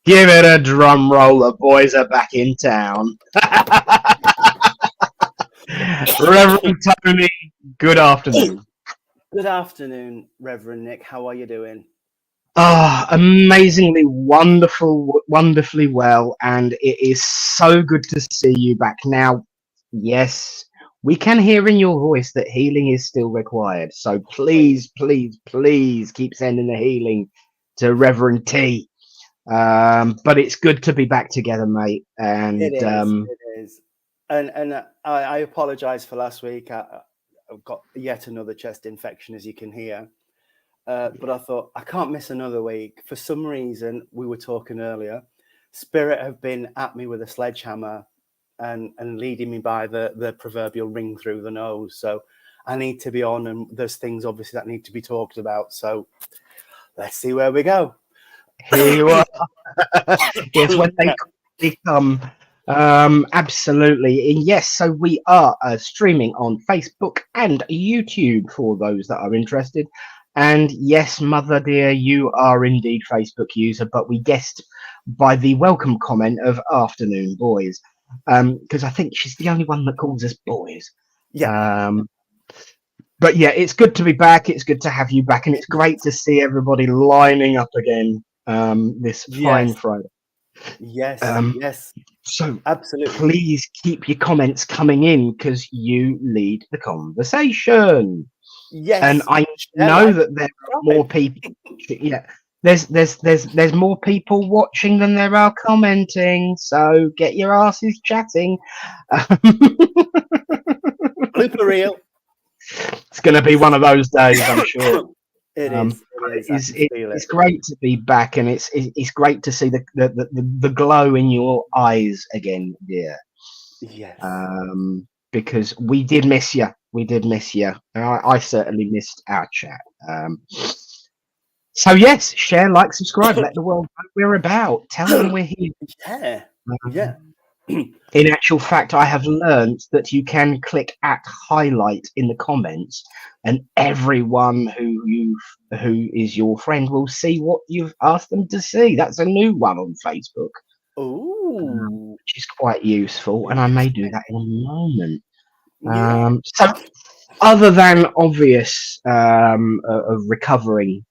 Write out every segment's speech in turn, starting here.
Give it a drum roll, the boys are back in town. Reverend Tony, good afternoon. Good afternoon, Reverend Nick. How are you doing? Amazingly wonderfully well, and it is so good to see you back. Now, yes, we can hear in your voice that healing is still required, so please keep sending the healing to Reverend T. But it's good to be back together, mate, and It is. And I apologise for last week. I've got yet another chest infection, as you can hear. But I thought, I can't miss another week. For some reason, we were talking earlier, Spirit have been at me with a sledgehammer and leading me by the proverbial ring through the nose. So I need to be on, and there's things obviously that need to be talked about. So let's see where we go. here you are. Yes, when they come. Absolutely. And yes, so we are streaming on Facebook and YouTube for those that are interested. And yes, mother dear, you are indeed Facebook user, but we guessed by the welcome comment of afternoon boys, because I think she's the only one that calls us boys. Yeah. But yeah, it's good to be back. It's good to have you back, and it's great to see everybody lining up again this fine Friday. Yes. So Absolutely. Please keep your comments coming in because you lead the conversation. Yes. And I know that there are more people. Yeah, there's more people watching than there are commenting. So get your asses chatting. Blooper reel. It's going to be one of those days, I'm sure. It is. It's great to be back, and it's great to see the glow in your eyes again, dear. Yes. Because we did miss you. I certainly missed our chat. So yes, share, like, subscribe, let the world know what we're about. Tell them we're here. Yeah. In actual fact, I have learned that you can click at highlight in the comments, and everyone who is your friend will see what you've asked them to see. That's a new one on Facebook. Which is quite useful, and I may do that in a moment. So, other than obvious of recovering,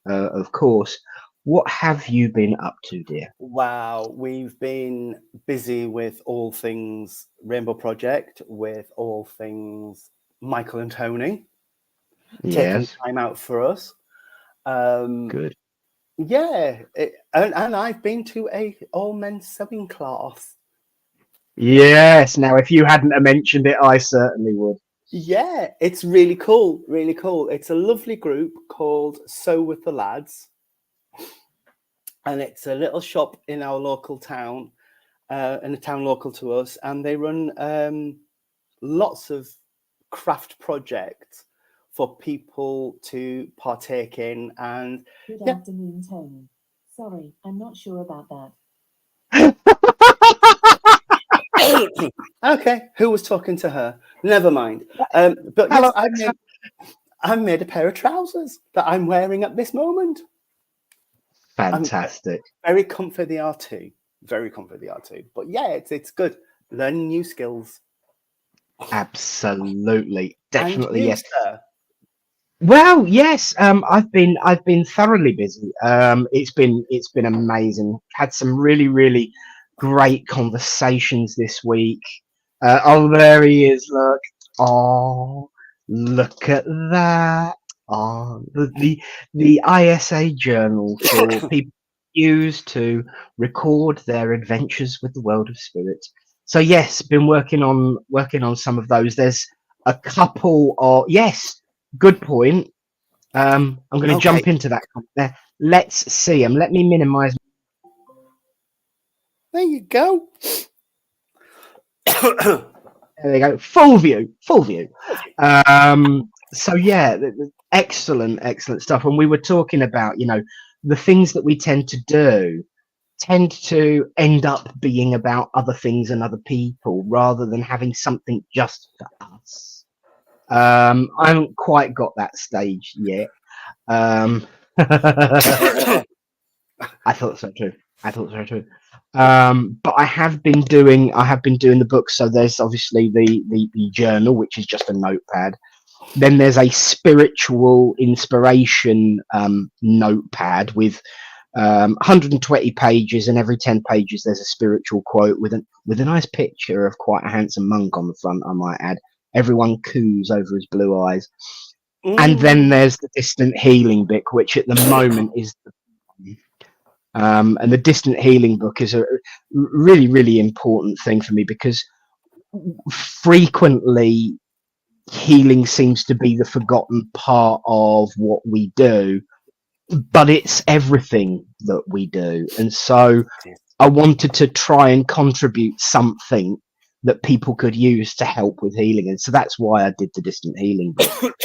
of course, what have you been up to, dear? Wow, we've been busy with all things Rainbow Project, with all things Michael and Tony, taking time out for us. Good. Yeah, and I've been to a all-men's sewing class. Yes. Now, if you hadn't mentioned it, I certainly would. Yeah, it's really cool. Really cool. It's a lovely group called Sew with the Lads. And it's a little shop in our local town, in a town local to us. And they run lots of craft projects for people to partake in. And good afternoon, Tony. Sorry, I'm not sure about that. Okay, who was talking to her? Never mind. But yes, I've made a pair of trousers that I'm wearing at this moment. Fantastic. Very comfy they are too. Very comfy they are too. But yeah, it's good. Learning new skills. Absolutely, definitely, and you, yes. Sir? Well, yes. I've been thoroughly busy. It's been amazing. Had some really great conversations this week. Oh, there he is. Look. Oh, look at that. Oh, the ISA journal for people use to record their adventures with the world of spirits. So yes, been working on some of those. There's a couple of good point. I'm going to jump into that there. Let's see them. Let me minimize. There you go. There they go. Full view. So yeah, excellent stuff. And we were talking about, the things that we tend to do tend to end up being about other things and other people rather than having something just for us. I haven't quite got that stage yet. I thought so too. adults are too. But I have been doing the books. So there's obviously the journal, which is just a notepad. Then there's a spiritual inspiration notepad with 120 pages, and every 10 pages there's a spiritual quote with a nice picture of quite a handsome monk on the front, I might add. Everyone coos over his blue eyes. And then there's the distant healing book, which at the moment is and the distant healing book is a really, really important thing for me, because frequently healing seems to be the forgotten part of what we do, but it's everything that we do. And so I wanted to try and contribute something that people could use to help with healing. And so that's why I did the distant healing book.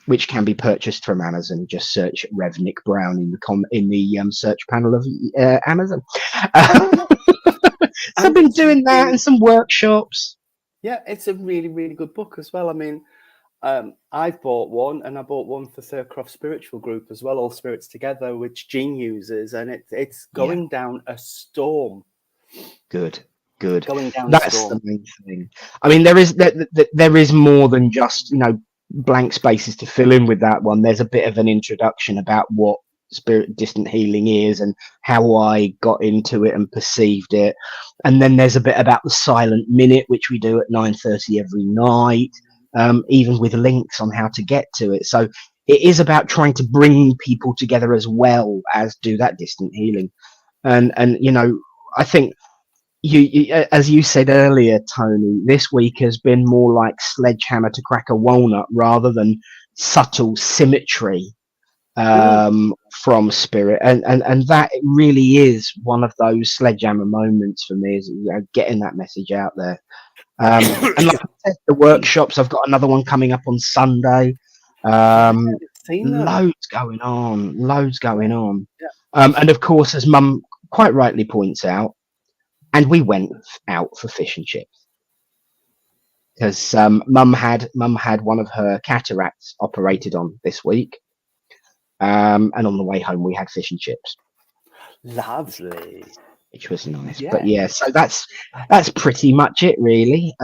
Which can be purchased from Amazon. Just search Rev Nick Brown in the search panel of Amazon. So I've been doing that and some workshops. Yeah, it's a really, really good book as well. I mean, I've bought one, and I bought one for Thurcroft Spiritual Group as well, All Spirits Together, which Jean uses, and it's going down a storm. Good. Going down That's a storm. the main thing. I mean, there is more than just blank spaces to fill in with that one. There's a bit of an introduction about what distant healing is and how I got into it and perceived it, and then there's a bit about the silent minute, which we do at 9:30 every night, even with links on how to get to it. So it is about trying to bring people together as well as do that distant healing. And I think you, as you said earlier, Tony, this week has been more like sledgehammer to crack a walnut rather than subtle symmetry from spirit, and that really is one of those sledgehammer moments for me, is getting that message out there. And like I said, the workshops, I've got another one coming up on Sunday. Loads going on. Yeah. And of course, as Mum quite rightly points out, and we went out for fish and chips because Mum had one of her cataracts operated on this week, and on the way home we had fish and chips. Lovely, which was nice. Yeah. But yeah, so that's pretty much it, really.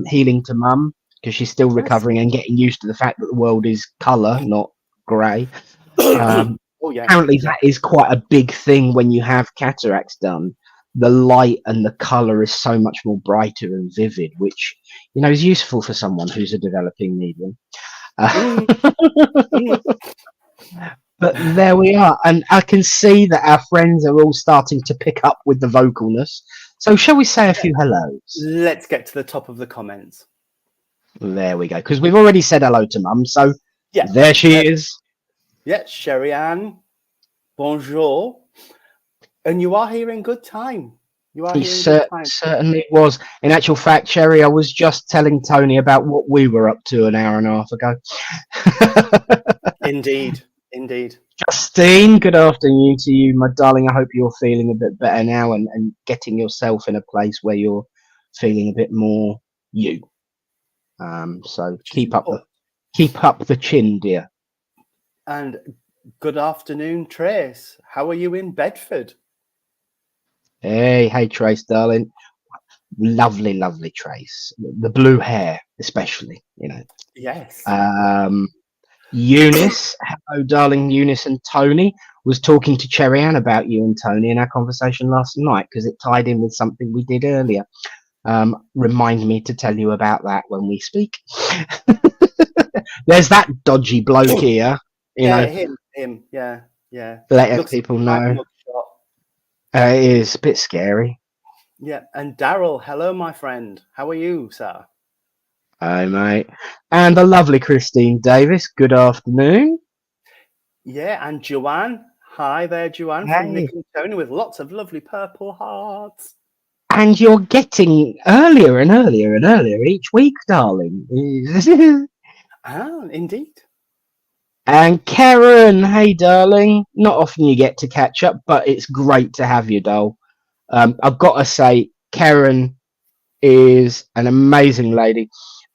Healing to Mum, because she's still recovering and getting used to the fact that the world is colour, not grey. Oh yeah. Apparently that is quite a big thing when you have cataracts done. The light and the colour is so much more brighter and vivid, which is useful for someone who's a developing medium. But there we are, and I can see that our friends are all starting to pick up with the vocalness. So shall we say a few hellos? Let's get to the top of the comments. There we go, because we've already said hello to Mum, so Yeah, there she is. Yeah, Sherry Ann, bonjour. And you are here in good time. He certainly was. In actual fact, Sherry, I was just telling Tony about what we were up to an hour and a half ago. Indeed. Justine, good afternoon to you, my darling. I hope you're feeling a bit better now and getting yourself in a place where you're feeling a bit more you. So keep up the chin, dear. And good afternoon, Trace. How are you in Bedford? Hey, Trace, darling. Lovely Trace. The blue hair, especially, Yes. Eunice, hello, darling. Eunice and Tony was talking to Cherry Ann about you and Tony in our conversation last night, because it tied in with something we did earlier. Remind me to tell you about that when we speak. There's that dodgy bloke here. Him. Yeah. Let people know. It is a bit scary. Yeah, and Daryl, hello, my friend. How are you, sir? Hi, mate. And the lovely Christine Davis, good afternoon. Yeah, and Joanne. Hi there, Joanne, from Nick and Tony, with lots of lovely purple hearts. And you're getting earlier and earlier and earlier each week, darling. Indeed. And Karen, hey, darling. Not often you get to catch up, but it's great to have you, doll. I've got to say, Karen is an amazing lady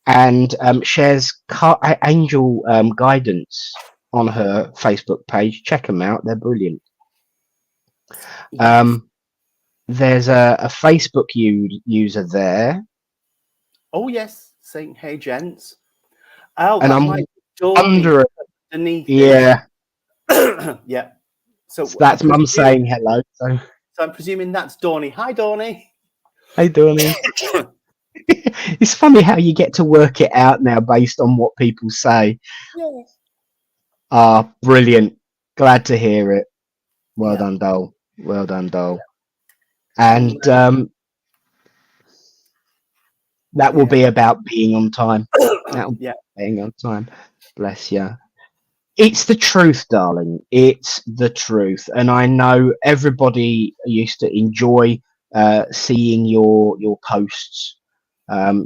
and shares angel guidance on her Facebook page. Check them out. They're brilliant. Um, there's a Facebook user there, Oh yes, saying hey gents. Oh, and that I'm might be Dawney wondering, underneath yeah, it. Yeah. So so that's Mum saying hello. So, I'm presuming that's Dawney. Hi, Dawney. hey, Donny. It's funny how you get to work it out now based on what people say. Yeah. Ah, brilliant. Glad to hear it. Well Yeah. done, Dole. Well done, Dole. And that will be about being on time. That'll be Yeah. being on time. Bless you. It's the truth, darling. It's the truth. And I know everybody used to enjoy seeing your posts.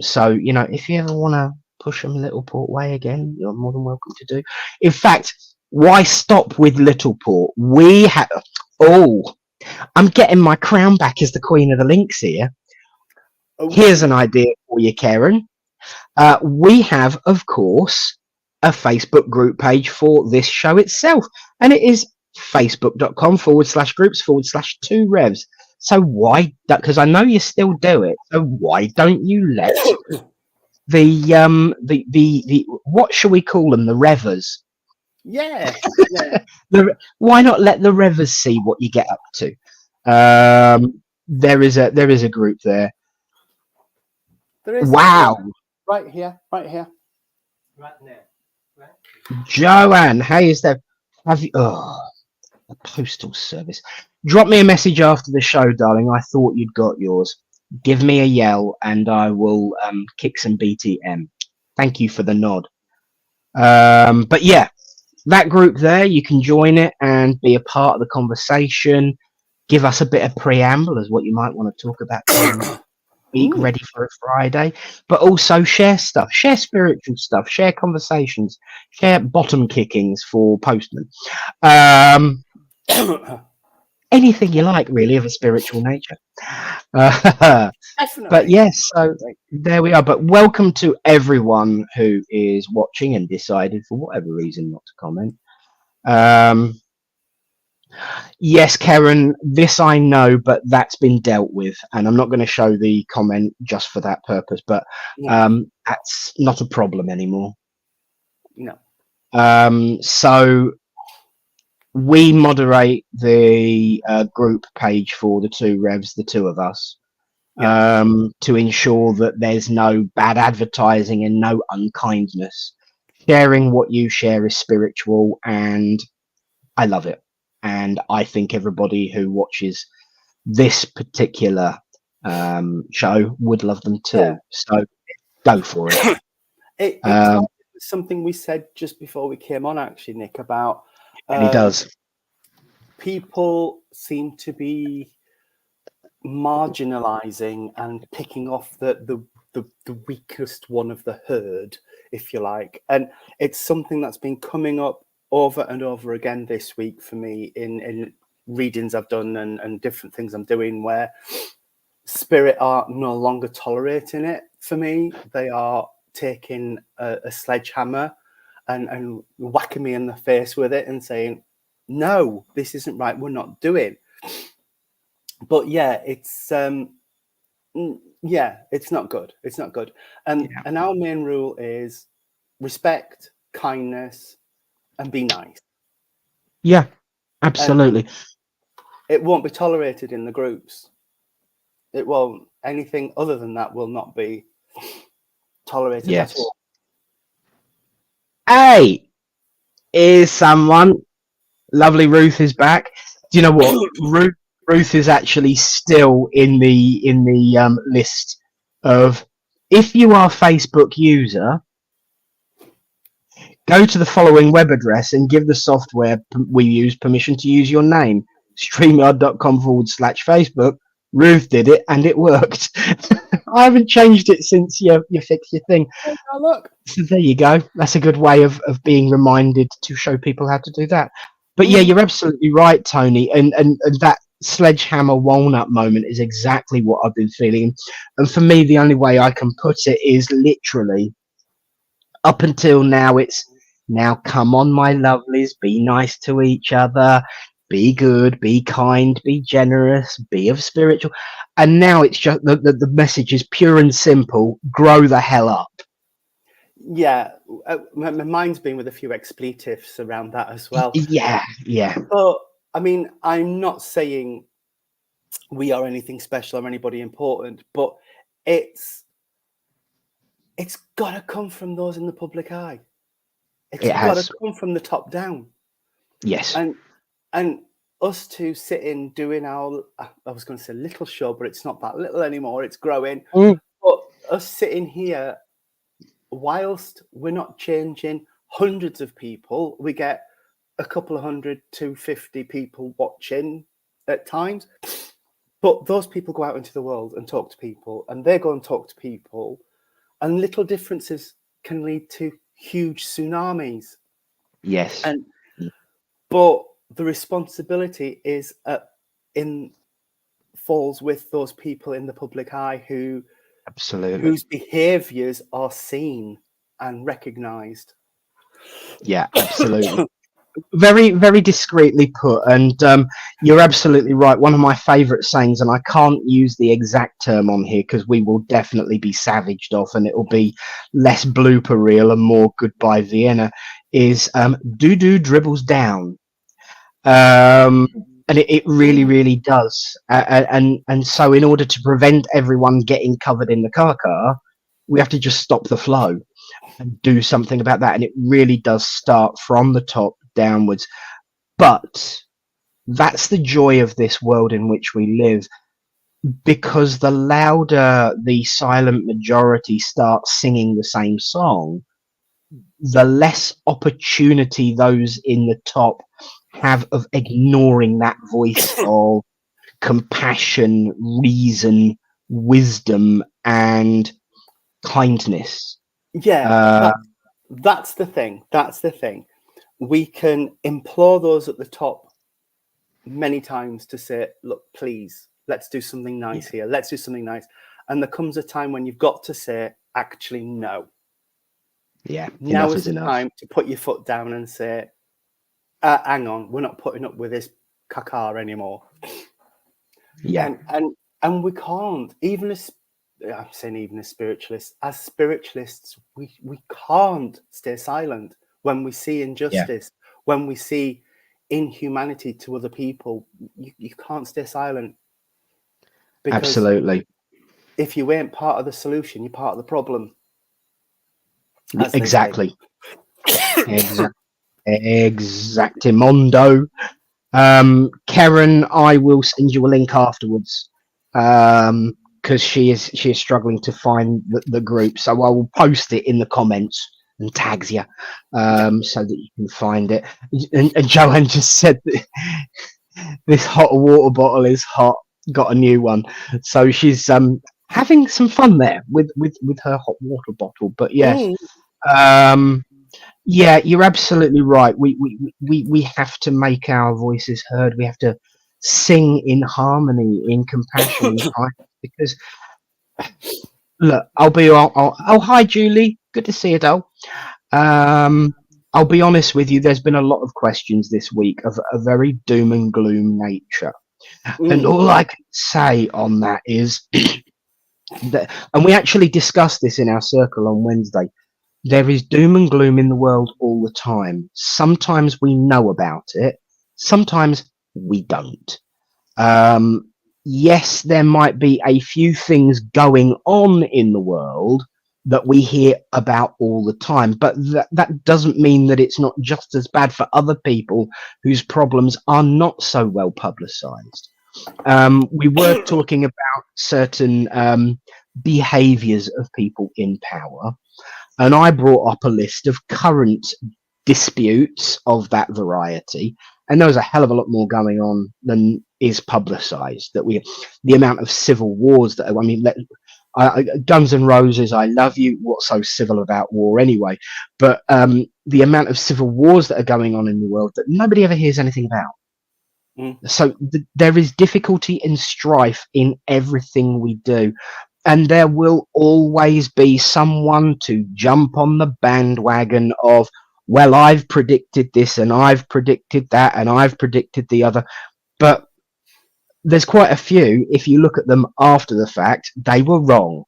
So, you know, if you ever want to push them Littleport way again, you're more than welcome to do. In fact, why stop with Littleport? We have. Oh, I'm getting my crown back as the Queen of the Links here. Oh, Here's an idea for you, Karen. We have, of course, a Facebook group page for this show itself, and it is facebook.com/groups/2 Revs. So why? Because I know you still do it. So why don't you let the what shall we call them? The Revers. yeah. Why not let the Revers see what you get up to? There is a group there. There is. Wow. Right here. Right here. Right there. Right. Joanne, hey, is there? Have you? Oh, the postal service. Drop me a message after the show, darling. I thought you'd got yours. Give me a yell, and I will kick some BTM. Thank you for the nod. But yeah, that group there, you can join it and be a part of the conversation. Give us a bit of preamble as what you might want to talk about. Week ready for a Friday, but also share stuff, share spiritual stuff, share conversations, share bottom kickings for postmen. Anything you like, really, of a spiritual nature. Definitely. But yes, so there we are. But welcome to everyone who is watching and decided for whatever reason not to comment. Yes, Karen, this I know, but that's been dealt with, and I'm not going to show the comment just for that purpose, but that's not a problem anymore. No. So we moderate the group page for the 2 Revs, the 2 of us, to ensure that there's no bad advertising and no unkindness. Sharing what you share is spiritual, and I love it. And I think everybody who watches this particular show would love them too. Yeah. So go for it. It's something we said just before we came on, actually, Nick, about And he does. People seem to be marginalizing and picking off the weakest one of the herd, if you like. And it's something that's been coming up over and over again this week for me in readings I've done and different things I'm doing, where spirit are no longer tolerating it for me. They are taking a sledgehammer and whacking me in the face with it and saying, no, this isn't right, we're not doing. But yeah, it's it's not good. It's not good. And our main rule is respect, kindness, and be nice. Yeah, absolutely. And it won't be tolerated in the groups. It won't. Anything other than that will not be tolerated at all. Hey, is someone? Lovely Ruth is back. Do you know what? Ruth is actually still in the list of, if you are a Facebook user, go to the following web address and give the software we use permission to use your name. StreamYard.com/Facebook. Ruth did it and it worked. I haven't changed it since you fixed your thing. Oh, look. So there you go. That's a good way of being reminded to show people how to do that. But yeah, you're absolutely right, Tony. And that sledgehammer walnut moment is exactly what I've been feeling. And for me, the only way I can put it is literally, up until now, it's now come on, my lovelies, be nice to each other. be good, be kind, be generous, be of spiritual. And now it's just the message is pure and simple: grow the hell up. Yeah, my mind's been with a few expletives around that as well. Yeah. But I mean, I'm not saying we are anything special or anybody important, but it's got to come from those in the public eye. It's It got has. to come from the top down. Yes. And us to sit in doing our, I was going to say little show, but it's not that little anymore. It's growing. Mm. But us sitting here, whilst we're not changing hundreds of people, we get a couple of 100 to 50 people watching at times. But those people go out into the world and talk to people, and they go and talk to people, and little differences can lead to huge tsunamis. Yes. But the responsibility is falls with those people in the public eye Absolutely. whose behaviours are seen and recognised. Yeah, absolutely. Very, very discreetly put, and you're absolutely right. One of my favourite sayings, and I can't use the exact term on here because we will definitely be savaged off, and it will be less blooper reel and more goodbye Vienna, is doo-doo dribbles down. And it really, really does. And so in order to prevent everyone getting covered in the car, we have to just stop the flow and do something about that. And it really does start from the top downwards. But that's the joy of this world in which we live, because the louder the silent majority start singing the same song, the less opportunity those in the top have of ignoring that voice of compassion, reason, wisdom, and kindness. Yeah, that's the thing. That's the thing. We can implore those at the top many times to say, look, please, let's do something nice here. Let's do something nice. And there comes a time when you've got to say, actually, no. Yeah, now enough is the enough. time to put your foot down and say, hang on, we're not putting up with this caca anymore. Yeah. And we can't, even as I'm saying, even as spiritualists, we can't stay silent when we see injustice, when we see inhumanity to other people. You can't stay silent. Because absolutely. If you ain't part of the solution, you're part of the problem. Exactly. Exactimondo. Karen, I will send you a link afterwards, because she is struggling to find the group, so I will post it in the comments and tags you, so that you can find it. And Joanne just said that this hot water bottle is hot. Got a new one, so she's having some fun there with her hot water bottle. But yes. Yeah, you're absolutely right. We have to make our voices heard. We have to sing in harmony, in compassion, in kindness. Because look, oh, hi, Julie. Good to see you, doll. I'll be honest with you. There's been a lot of questions this week of a very doom and gloom nature, and all I can say on that is that, and we actually discussed this in our circle on Wednesday. There is doom and gloom in the world all the time. Sometimes we know about it. Sometimes we don't. Yes, there might be a few things going on in the world that we hear about all the time, but that doesn't mean that it's not just as bad for other people whose problems are not so well publicized. We were talking about certain behaviors of people in power. And I brought up a list of current disputes of that variety, and there was a hell of a lot more going on than is publicised. The amount of civil wars that, I mean, Guns N' Roses, I love you. What's so civil about war anyway? But the amount of civil wars that are going on in the world that nobody ever hears anything about. So there is difficulty and strife in everything we do. And there will always be someone to jump on the bandwagon of, well, I've predicted this and I've predicted that and I've predicted the other. But there's quite a few, if you look at them after the fact, they were wrong.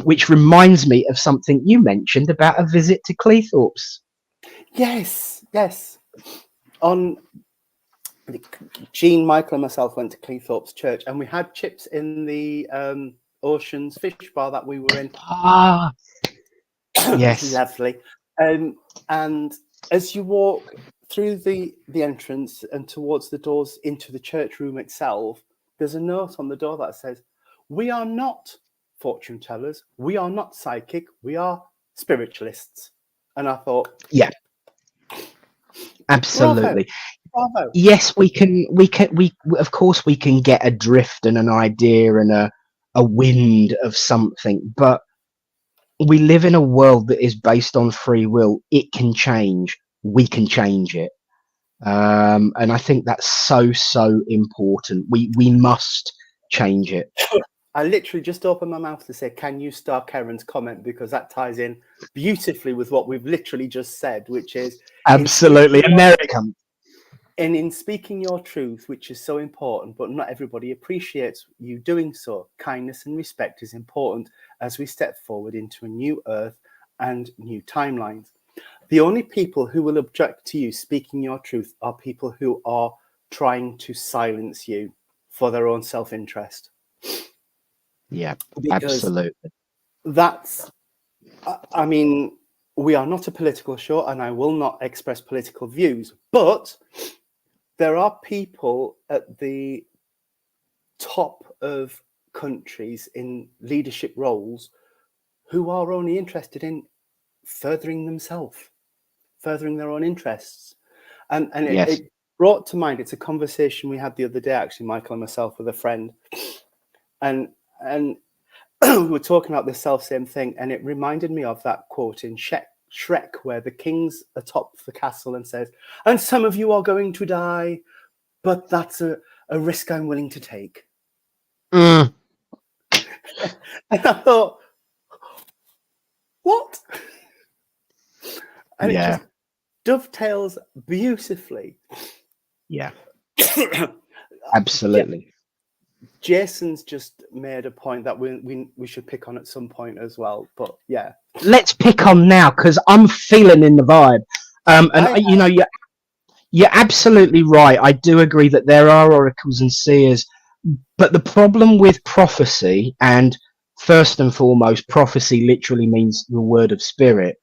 Which reminds me of something you mentioned about a visit to Cleethorpes. Yes. On Jean, Michael, and myself went to Cleethorpes Church, and we had chips in the Oceans Fish Bar that we were in. Ah, yes. Lovely. And as you walk through the entrance and towards the doors into the church room itself, there's a note on the door that says, "We are not fortune tellers. We are not psychic. We are spiritualists." And I thought, Yeah, absolutely. Bravo. Yes, we of course we can get a drift and an idea and a wind of something, but we live in a world that is based on free will. It can change. We can change it. And I think that's so important. We must change it. I literally just opened my mouth to say, can you star Karen's comment? Because that ties in beautifully with what we've literally just said, which is Absolutely American. And in speaking your truth, which is so important, but not everybody appreciates you doing so. Kindness and respect is important as we step forward into a new earth and new timelines. The only people who will object to you speaking your truth are people who are trying to silence you for their own self-interest. Yeah, Because absolutely. that's, I mean, we are not a political show, and I will not express political views, but there are people at the top of countries in leadership roles who are only interested in furthering themselves, furthering their own interests. And Yes. it brought to mind, it's a conversation we had the other day, actually, Michael and myself, with a friend. And we were talking about the self-same thing, and it reminded me of that quote in Shrek, where the king's atop the castle and says, "And some of you are going to die, but that's a risk I'm willing to take." Mm. And I thought, what? And Yeah. it just dovetails beautifully. Yeah. Absolutely. Jason's just made a point that we should pick on at some point as well. But yeah, Let's pick on now, because I'm feeling in the vibe. You know, you're absolutely right. I do agree that there are oracles and seers, but the problem with prophecy, and first and foremost, prophecy literally means the word of spirit.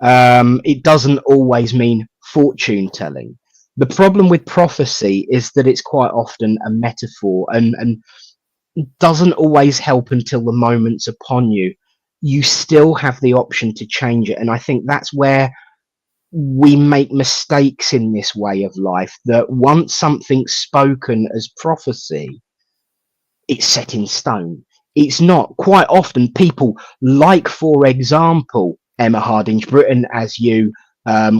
It doesn't always mean fortune telling. The problem with prophecy is that it's quite often a metaphor and doesn't always help until the moment's upon you. You still have the option to change it. And I think that's where we make mistakes in this way of life, that once something's spoken as prophecy, it's set in stone. It's not. Quite often people, like, for example, Emma Hardinge Britten, as you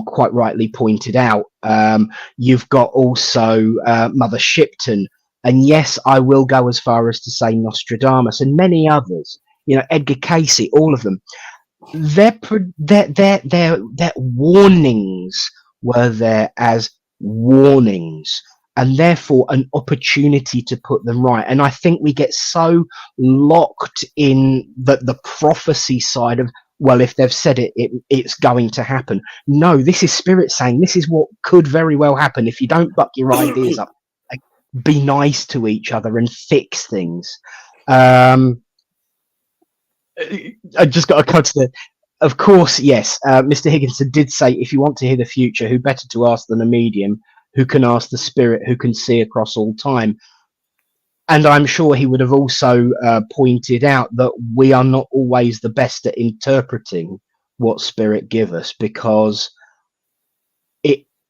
quite rightly pointed out, you've got also Mother Shipton, and yes, I will go as far as to say Nostradamus and many others, you know, Edgar Cayce, all of them. Their warnings were there as warnings, and therefore an opportunity to put them right. And I think we get so locked in the prophecy side of, well, if they've said it, it's going to happen. No, this is spirit saying this is what could very well happen if you don't buck your ideas up, be nice to each other and fix things. I just got a cut to the. Of course, yes. Mr. Higginson did say, if you want to hear the future, who better to ask than a medium who can ask the spirit who can see across all time? And I'm sure he would have also pointed out that we are not always the best at interpreting what spirit give us, because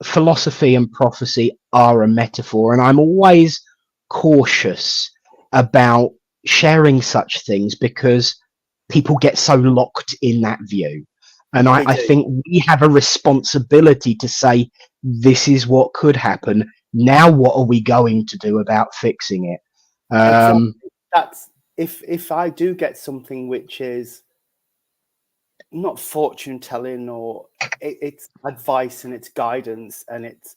philosophy and prophecy are a metaphor, and I'm always cautious about sharing such things because people get so locked in that view. And I think we have a responsibility to say, this is what could happen. Now, what are we going to do about fixing it? Exactly. That's if I do get something which is not fortune telling, or it's advice and it's guidance, and it's,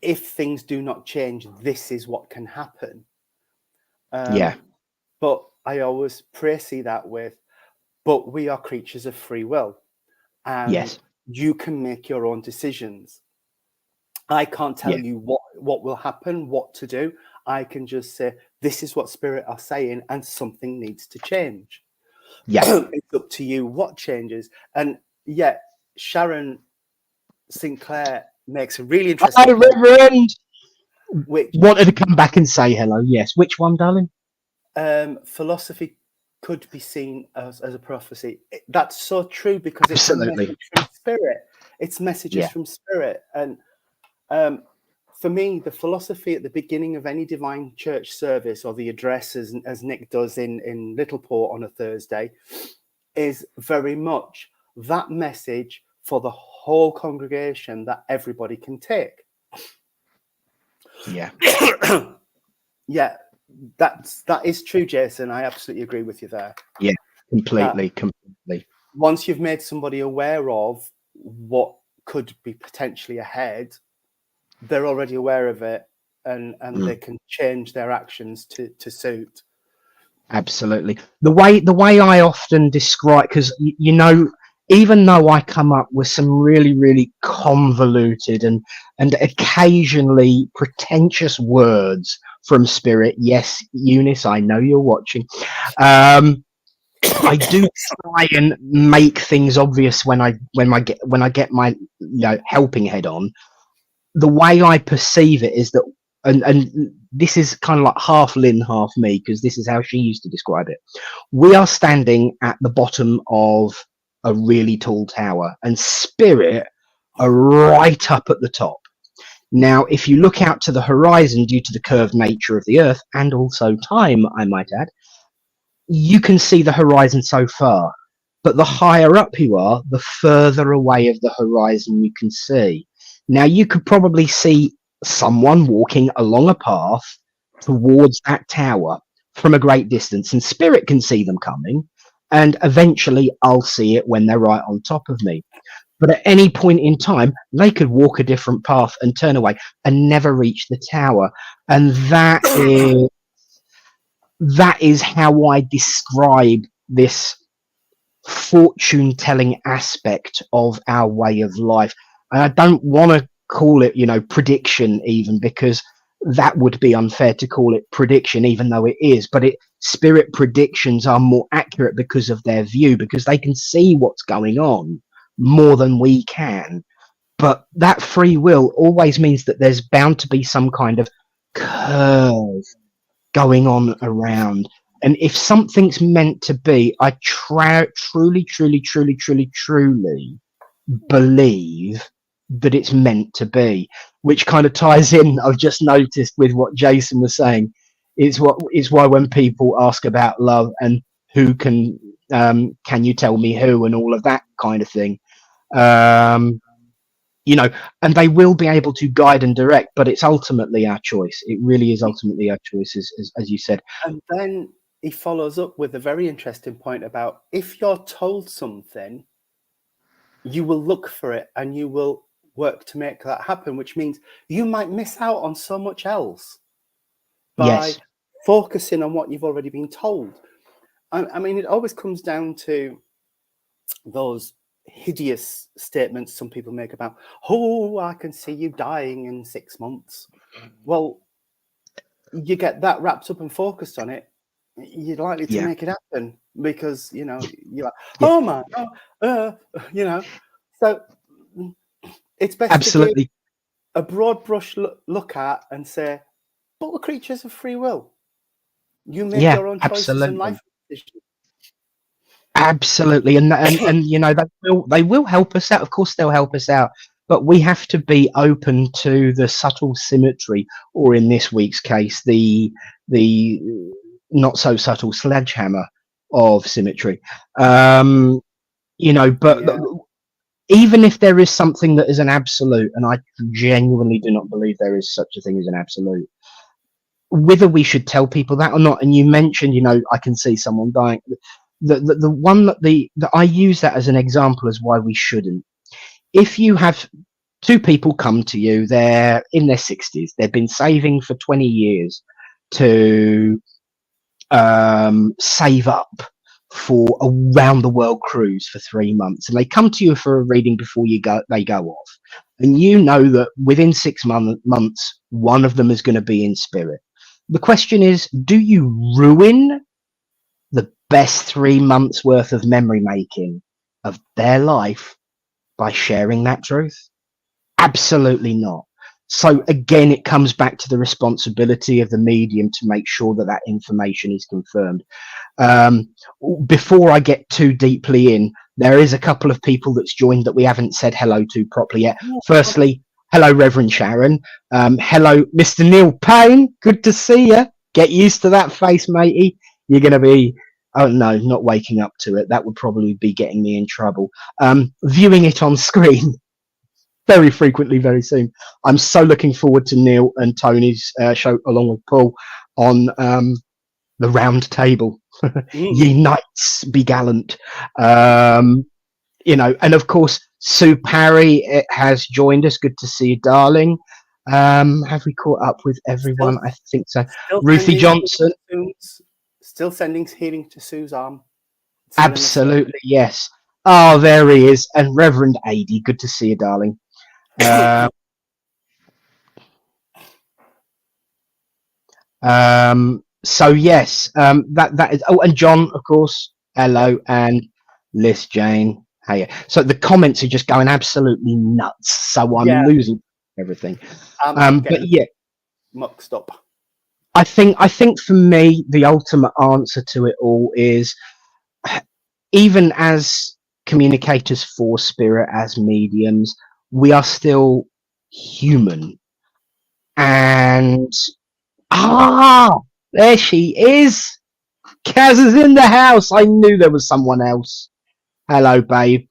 if things do not change, this is what can happen. Yeah. But I always see that with, but we are creatures of free will, and Yes. you can make your own decisions. I can't tell Yeah. you what will happen, what to do. I can just say, this is what Spirit are saying, and something needs to change. Yeah. It's up to you what changes. And yet, Sharon Sinclair makes a really interesting Hi, point, Reverend. which Wanted to come back and say hello. Yes. Which one, darling? philosophy could be seen as a prophecy. That's so true, because it's a Absolutely. message from Spirit. It's messages Yeah. from Spirit. And for me, the philosophy at the beginning of any divine church service, or the address, as Nick does in Littleport on a Thursday, is very much that message for the whole congregation that everybody can take. Yeah. Yeah, that is true, Jason. I absolutely agree with you there. Yeah. Completely. Completely. Once you've made somebody aware of what could be potentially ahead, they're already aware of it, and they can change their actions to suit. Absolutely. The way I often describe, because you know, even though I come up with some really, really convoluted and occasionally pretentious words from Spirit, yes, Eunice, I know you're watching. I do try and make things obvious when I get my helping head on. The way I perceive it is that, and this is kind of like half Lynn, half me, because this is how she used to describe it. We are standing at the bottom of a really tall tower, and Spirit are right up at the top. Now, if you look out to the horizon, due to the curved nature of the Earth, and also time, I might add, you can see the horizon so far. But the higher up you are, the further away of the horizon you can see. Now, you could probably see someone walking along a path towards that tower from a great distance, and Spirit can see them coming, and eventually I'll see it when they're right on top of me. But at any point in time, they could walk a different path and turn away and never reach the tower. And that is how I describe this fortune telling aspect of our way of life. And I don't want to call it, prediction, even, because that would be unfair to call it prediction, even though it is. But Spirit predictions are more accurate because of their view, because they can see what's going on more than we can. But that free will always means that there's bound to be some kind of curve going on around. And if something's meant to be, I truly believe that it's meant to be, which kind of ties in, I've just noticed, with what Jason was saying. It's why when people ask about love and who can you tell me who, and all of that kind of thing, and they will be able to guide and direct, but it's ultimately our choice. It really is ultimately our choice, as you said. And then he follows up with a very interesting point about, if you're told something, you will look for it and you will work to make that happen, which means you might miss out on so much else by focusing on what you've already been told. I mean, it always comes down to those hideous statements some people make about, oh, I can see you dying in 6 months. Well, you get that wrapped up and focused on it, you're likely to make it happen, because you're like, oh my God, so it's best Absolutely. to give a broad brush look at and say, but we're creatures of free will. You make your own choices and life decisions. Absolutely, and they will help us out. Of course, they'll help us out, but we have to be open to the subtle symmetry, or in this week's case, the not so subtle sledgehammer of symmetry. But even if there is something that is an absolute, and I genuinely do not believe there is such a thing as an absolute, whether we should tell people that or not. And you mentioned, I can see someone dying. the one that I use that as an example as why we shouldn't. If you have two people come to you, they're in their 60s, they've been saving for 20 years to save up for a round the world cruise for 3 months, and they come to you for a reading before they go off, and you know that within 6 months one of them is going to be in spirit. The question is, do you ruin the best 3 months worth of memory making of their life by sharing that truth? Absolutely not. So again, it comes back to the responsibility of the medium to make sure that that information is confirmed. Before I get too deeply in, there is a couple of people that's joined that we haven't said hello to properly yet. Firstly, hello, Reverend Sharon. Hello, Mr. Neil Payne. Good to see you. Get used to that face, matey. You're going to be, oh no, not waking up to it. That would probably be getting me in trouble. Viewing it on screen very frequently, very soon. I'm so looking forward to Neil and Tony's show along with Paul on the round table. Ye knights, be gallant. You know, and of course, Sue Parry has joined us. Good to see you, darling. Have we caught up with everyone? I think so. Ruthie Johnson. Still sending healing to Sue's arm. Absolutely, yes. Oh, there he is. And Reverend Adi. Good to see you, darling. So yes, that is. Oh, and John, of course. Hello, and Liz Jane. Hey, so the comments are just going absolutely nuts. So I'm losing everything. But yeah, mucked up. I think for me, the ultimate answer to it all is, even as communicators for spirit, as mediums, we are still human. And there she is. Kaz is in the house. I knew there was someone else. Hello, babe.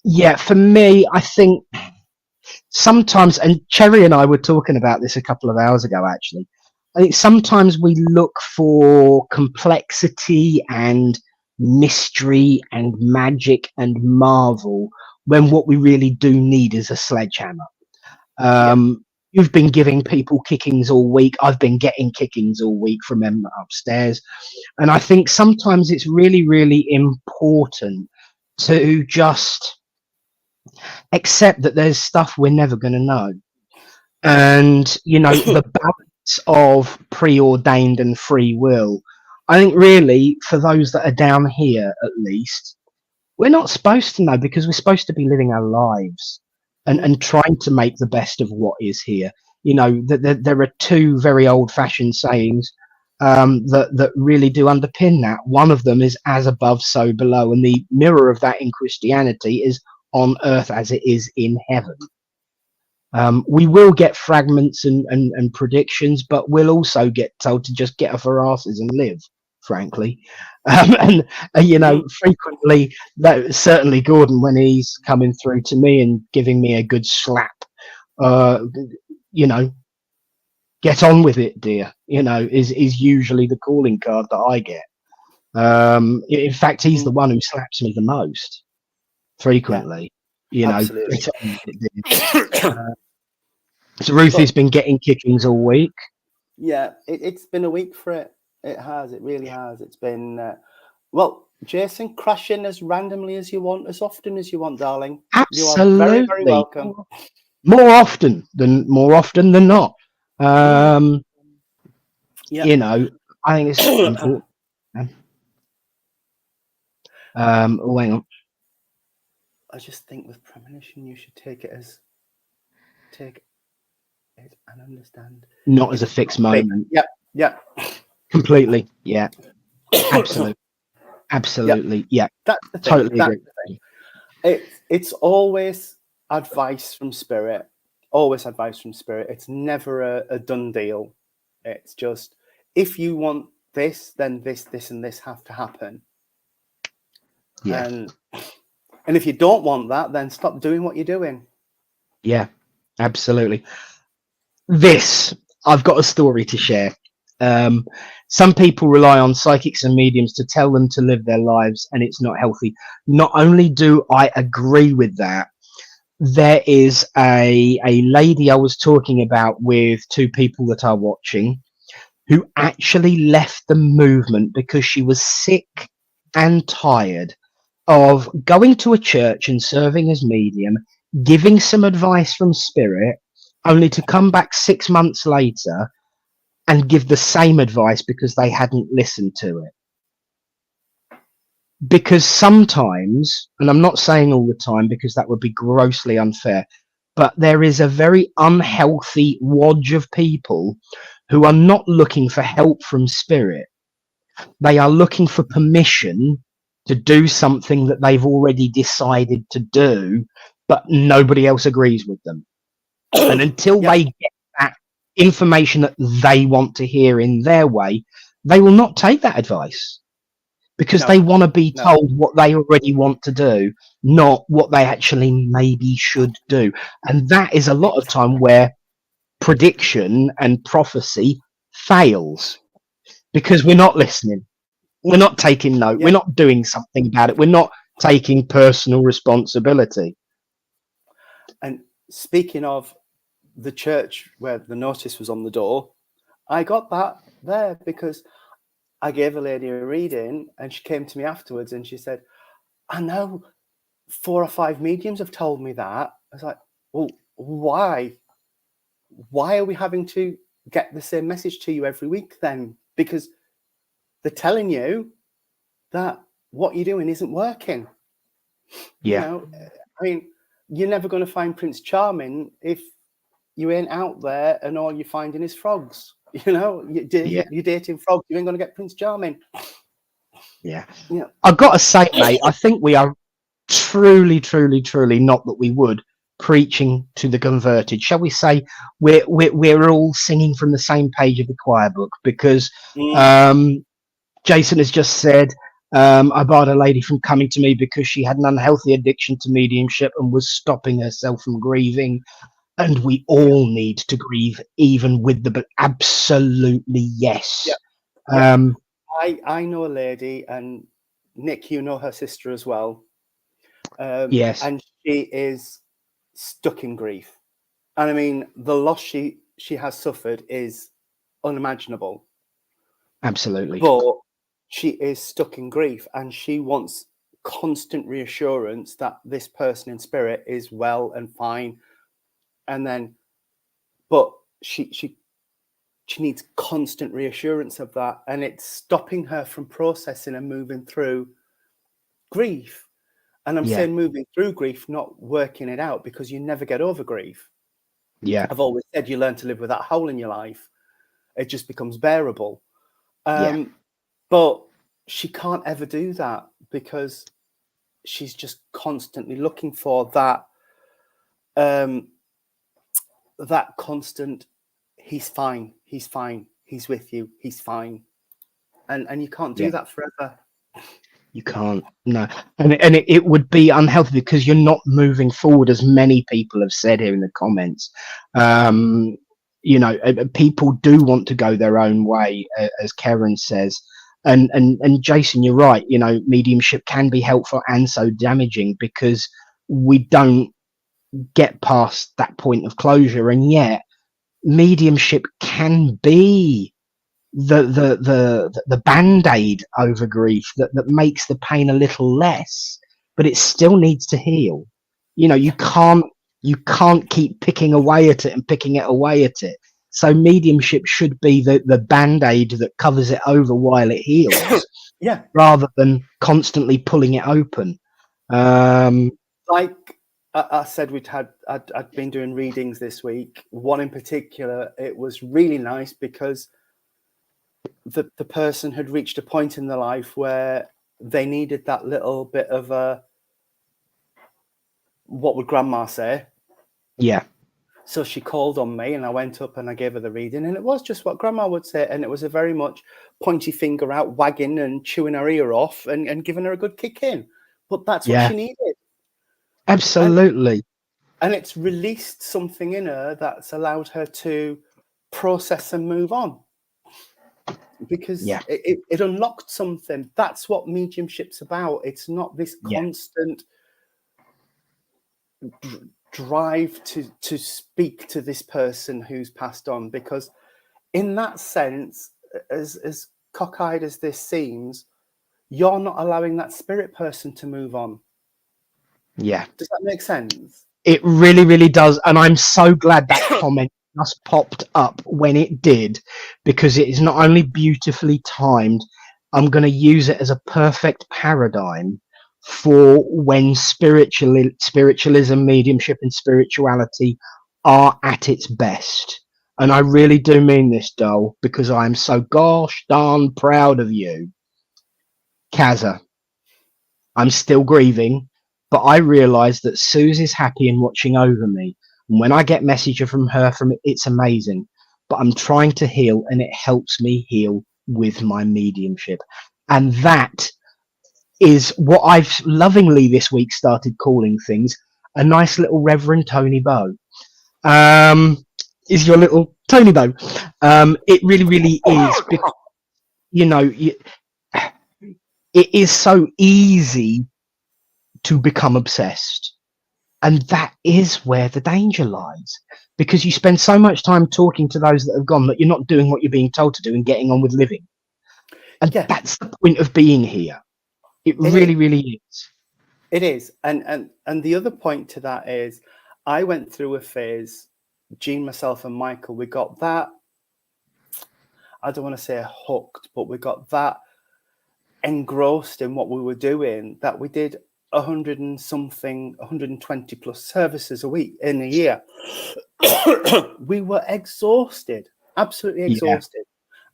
Yeah, for me, I think sometimes, and Cherry and I were talking about this a couple of hours ago, actually. I think sometimes we look for complexity and mystery and magic and marvel when what we really do need is a sledgehammer. You've been giving people kickings all week. I've been getting kickings all week from them upstairs. And I think sometimes it's really, really important to just accept that there's stuff we're never going to know. And, you know, the balance of preordained and free will, I think really for those that are down here, at least, we're not supposed to know, because we're supposed to be living our lives and trying to make the best of what is here. You know, there are two very old-fashioned sayings that really do underpin that. One of them is "as above, so below," and the mirror of that in Christianity is "on earth as it is in heaven." We will get fragments and predictions, but we'll also get told to just get off our asses and live, frankly. And you know, frequently, that certainly Gordon, when he's coming through to me and giving me a good slap, you know, get on with it, dear, you know, is usually the calling card that I get. In fact, he's the one who slaps me the most frequently. You know, get on with it, dear. So Ruthie's been getting kickings all week. Yeah, it's been a week for it. It has. It really has. It's been, well, Jason, crash in as randomly as you want, as often as you want, darling. Absolutely. You are very, very welcome. More often than not. You know, I think it's important. Oh, hang on. I just think with premonition, you should take it and understand. Not as a fixed moment. Yeah. Completely. Yeah. Absolutely. Yeah. That's the thing. Totally agree. It's always advice from spirit. Always advice from spirit. It's never a done deal. It's just, if you want this, then this, and this have to happen. Yeah. And if you don't want that, then stop doing what you're doing. Yeah, absolutely. I've got a story to share. Some people rely on psychics and mediums to tell them to live their lives, and it's not healthy. Not only do I agree with that, there is a lady I was talking about with two people that are watching who actually left the movement because she was sick and tired of going to a church and serving as medium, giving some advice from spirit, only to come back 6 months later and give the same advice because they hadn't listened to it. Because sometimes, and I'm not saying all the time because that would be grossly unfair, but there is a very unhealthy wodge of people who are not looking for help from spirit. They are looking for permission to do something that they've already decided to do, but nobody else agrees with them. And until they get that information that they want to hear in their way, they will not take that advice because they want to be told what they already want to do, not what they actually maybe should do. And that is a lot of time where prediction and prophecy fails because we're not listening. We're not taking note. We're not doing something about it. We're not taking personal responsibility. And speaking of the church where the notice was on the door, I got that there because I gave a lady a reading and she came to me afterwards and she said, I know 4 or 5 mediums have told me that. I was like, well, why? Why are we having to get the same message to you every week then? Because they're telling you that what you're doing isn't working. Yeah. You know, I mean, you're never going to find Prince Charming if you ain't out there and all you're finding is frogs. You know, you're dating frogs, you ain't going to get Prince Charming. Yeah. Yeah. I've got to say, mate, I think we are truly, not that we would, preaching to the converted. Shall we say we're all singing from the same page of the choir book because Jason has just said, I barred a lady from coming to me because she had an unhealthy addiction to mediumship and was stopping herself from grieving. And we all need to grieve, even with but absolutely yes. Yeah. I know a lady, and Nick, you know her sister as well. Yes. And she is stuck in grief. And I mean, the loss she has suffered is unimaginable. Absolutely. But she is stuck in grief and she wants constant reassurance that this person in spirit is well and fine. And then, but she needs constant reassurance of that. And it's stopping her from processing and moving through grief. And I'm saying moving through grief, not working it out, because you never get over grief. Yeah. I've always said you learn to live with that hole in your life. It just becomes bearable. But she can't ever do that because she's just constantly looking for that that constant, he's fine, he's with you, he's fine. And you can't do that forever. You can't, no. And it would be unhealthy because you're not moving forward, as many people have said here in the comments. You know, people do want to go their own way, as Karen says. And Jason, you're right. You know, mediumship can be helpful and so damaging because we don't get past that point of closure. And yet, mediumship can be the band-aid over grief that makes the pain a little less, but it still needs to heal. You know, you can't keep picking away at it. So mediumship should be the band-aid that covers it over while it heals, rather than constantly pulling it open. Like I said, I'd been doing readings this week. One in particular, it was really nice because the person had reached a point in their life where they needed that little bit of a, what would grandma say? Yeah. So she called on me and I went up and I gave her the reading and it was just what grandma would say. And it was a very much pointy finger out, wagging and chewing her ear off and giving her a good kick in. But that's what she needed. Absolutely. And it's released something in her that's allowed her to process and move on. because Yeah. it unlocked something. That's what mediumship's about. It's not this Yeah. constant drive to speak to this person who's passed on, because in that sense, as cockeyed as this seems, you're not allowing that spirit person to move on. Yeah. Does that make sense? It really, really does. And I'm so glad that comment just popped up when it did, because it is not only beautifully timed, I'm going to use it as a perfect paradigm for when spiritualism, mediumship, and spirituality are at its best. And I really do mean this, Dole, because I am so gosh darn proud of you. Kaza, I'm still grieving, but I realise that Suze is happy and watching over me. And when I get messages from her, it's amazing. But I'm trying to heal, and it helps me heal with my mediumship. And that is what I've lovingly this week started calling things a nice little Reverend Tony Bow. Is your little Tony Bow. It really, really is, because, you know, it is so easy to become obsessed. And that is where the danger lies, because you spend so much time talking to those that have gone that you're not doing what you're being told to do and getting on with living. And that's the point of being here. It really, really is. It is. And the other point to that is, I went through a phase, Jean, myself, and Michael, we got that, I don't want to say hooked, but we got that engrossed in what we were doing that we did 120 plus services a week in a year. We were exhausted, absolutely exhausted.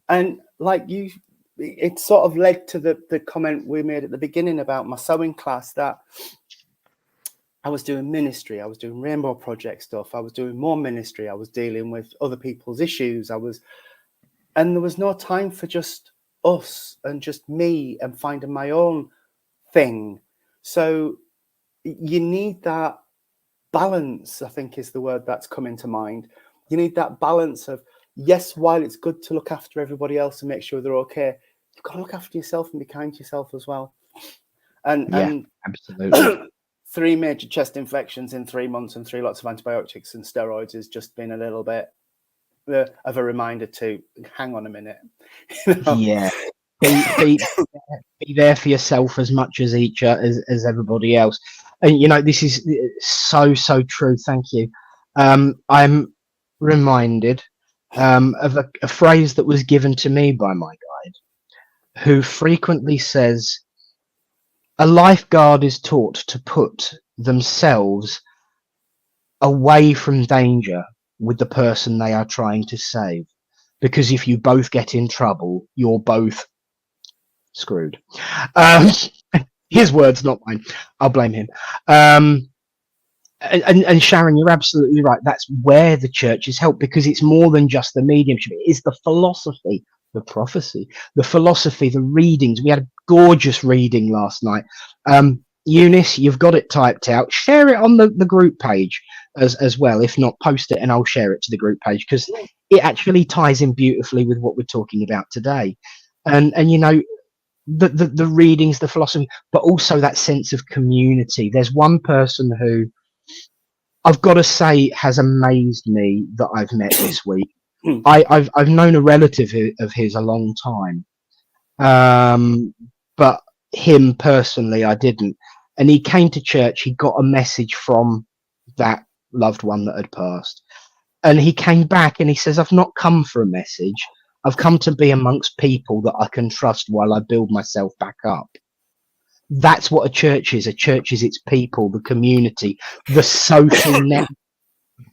And like you, it sort of led to the comment we made at the beginning about my sewing class, that I was doing ministry, I was doing Rainbow Project stuff, I was doing more ministry, I was dealing with other people's issues, and there was no time for just us and just me and finding my own thing. So you need that balance, I think is the word that's coming to mind. You need that balance of, yes, while it's good to look after everybody else and make sure they're okay, you've got to look after yourself and be kind to yourself as well. And absolutely. 3 major chest infections in 3 months and 3 lots of antibiotics and steroids has just been a little bit of a reminder to hang on a minute. You know? Yeah. Be there for yourself as much as as everybody else. And you know, this is so true. Thank you. I'm reminded of a phrase that was given to me by my guide, who frequently says, a lifeguard is taught to put themselves away from danger with the person they are trying to save, because if you both get in trouble, you're both screwed. His words, not mine. I'll blame him. And Sharon, you're absolutely right. That's where the church is helped, because it's more than just the mediumship. It is the philosophy, the prophecy, the philosophy, the readings. We had a gorgeous reading last night. Eunice, you've got it typed out. Share it on the group page as well. If not, post it and I'll share it to the group page, because it actually ties in beautifully with what we're talking about today. And you know, the readings, the philosophy, but also that sense of community. There's one person who I've got to say has amazed me that I've met this week. I've known a relative of his a long time, but him personally I didn't. And he came to church. He got a message from that loved one that had passed, and he came back and he says, "I've not come for a message. I've come to be amongst people that I can trust while I build myself back up." That's what a church is. A church is its people, the community, the social net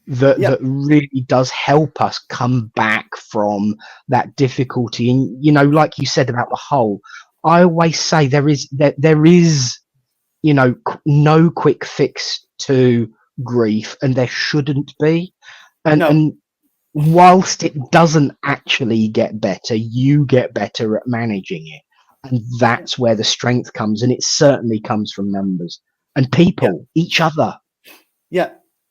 that really does help us come back from that difficulty. And, you know, like you said about the hole, I always say there is, you know, no quick fix to grief, and there shouldn't be. And whilst it doesn't actually get better, you get better at managing it. And that's where the strength comes. And it certainly comes from numbers and people, each other. Yeah.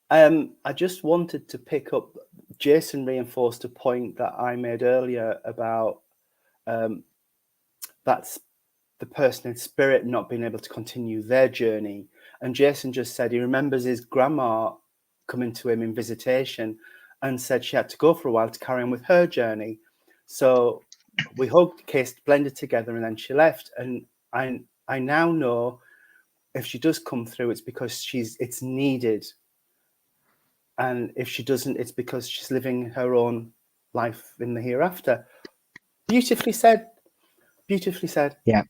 I just wanted to pick up, Jason reinforced a point that I made earlier about that's the person in spirit not being able to continue their journey. And Jason just said he remembers his grandma coming to him in visitation and said she had to go for a while to carry on with her journey. So we hugged, kissed, blended together, and then she left. And I now know if she does come through, it's because it's needed. And if she doesn't, it's because she's living her own life in the hereafter. Beautifully said. Beautifully said. Yeah.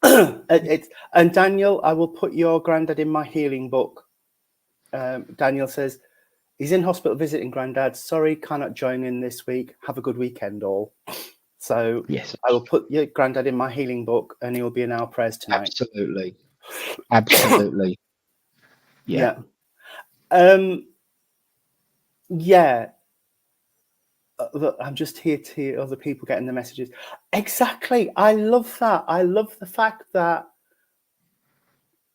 And Daniel, I will put your granddad in my healing book. Daniel says, he's in hospital visiting granddad. Sorry, cannot join in this week. Have a good weekend, all. So Yes. I will put your granddad in my healing book and he will be in our prayers tonight. Absolutely. Absolutely. Yeah. Yeah. Look, I'm just here to hear other people getting the messages. Exactly. I love that. I love the fact that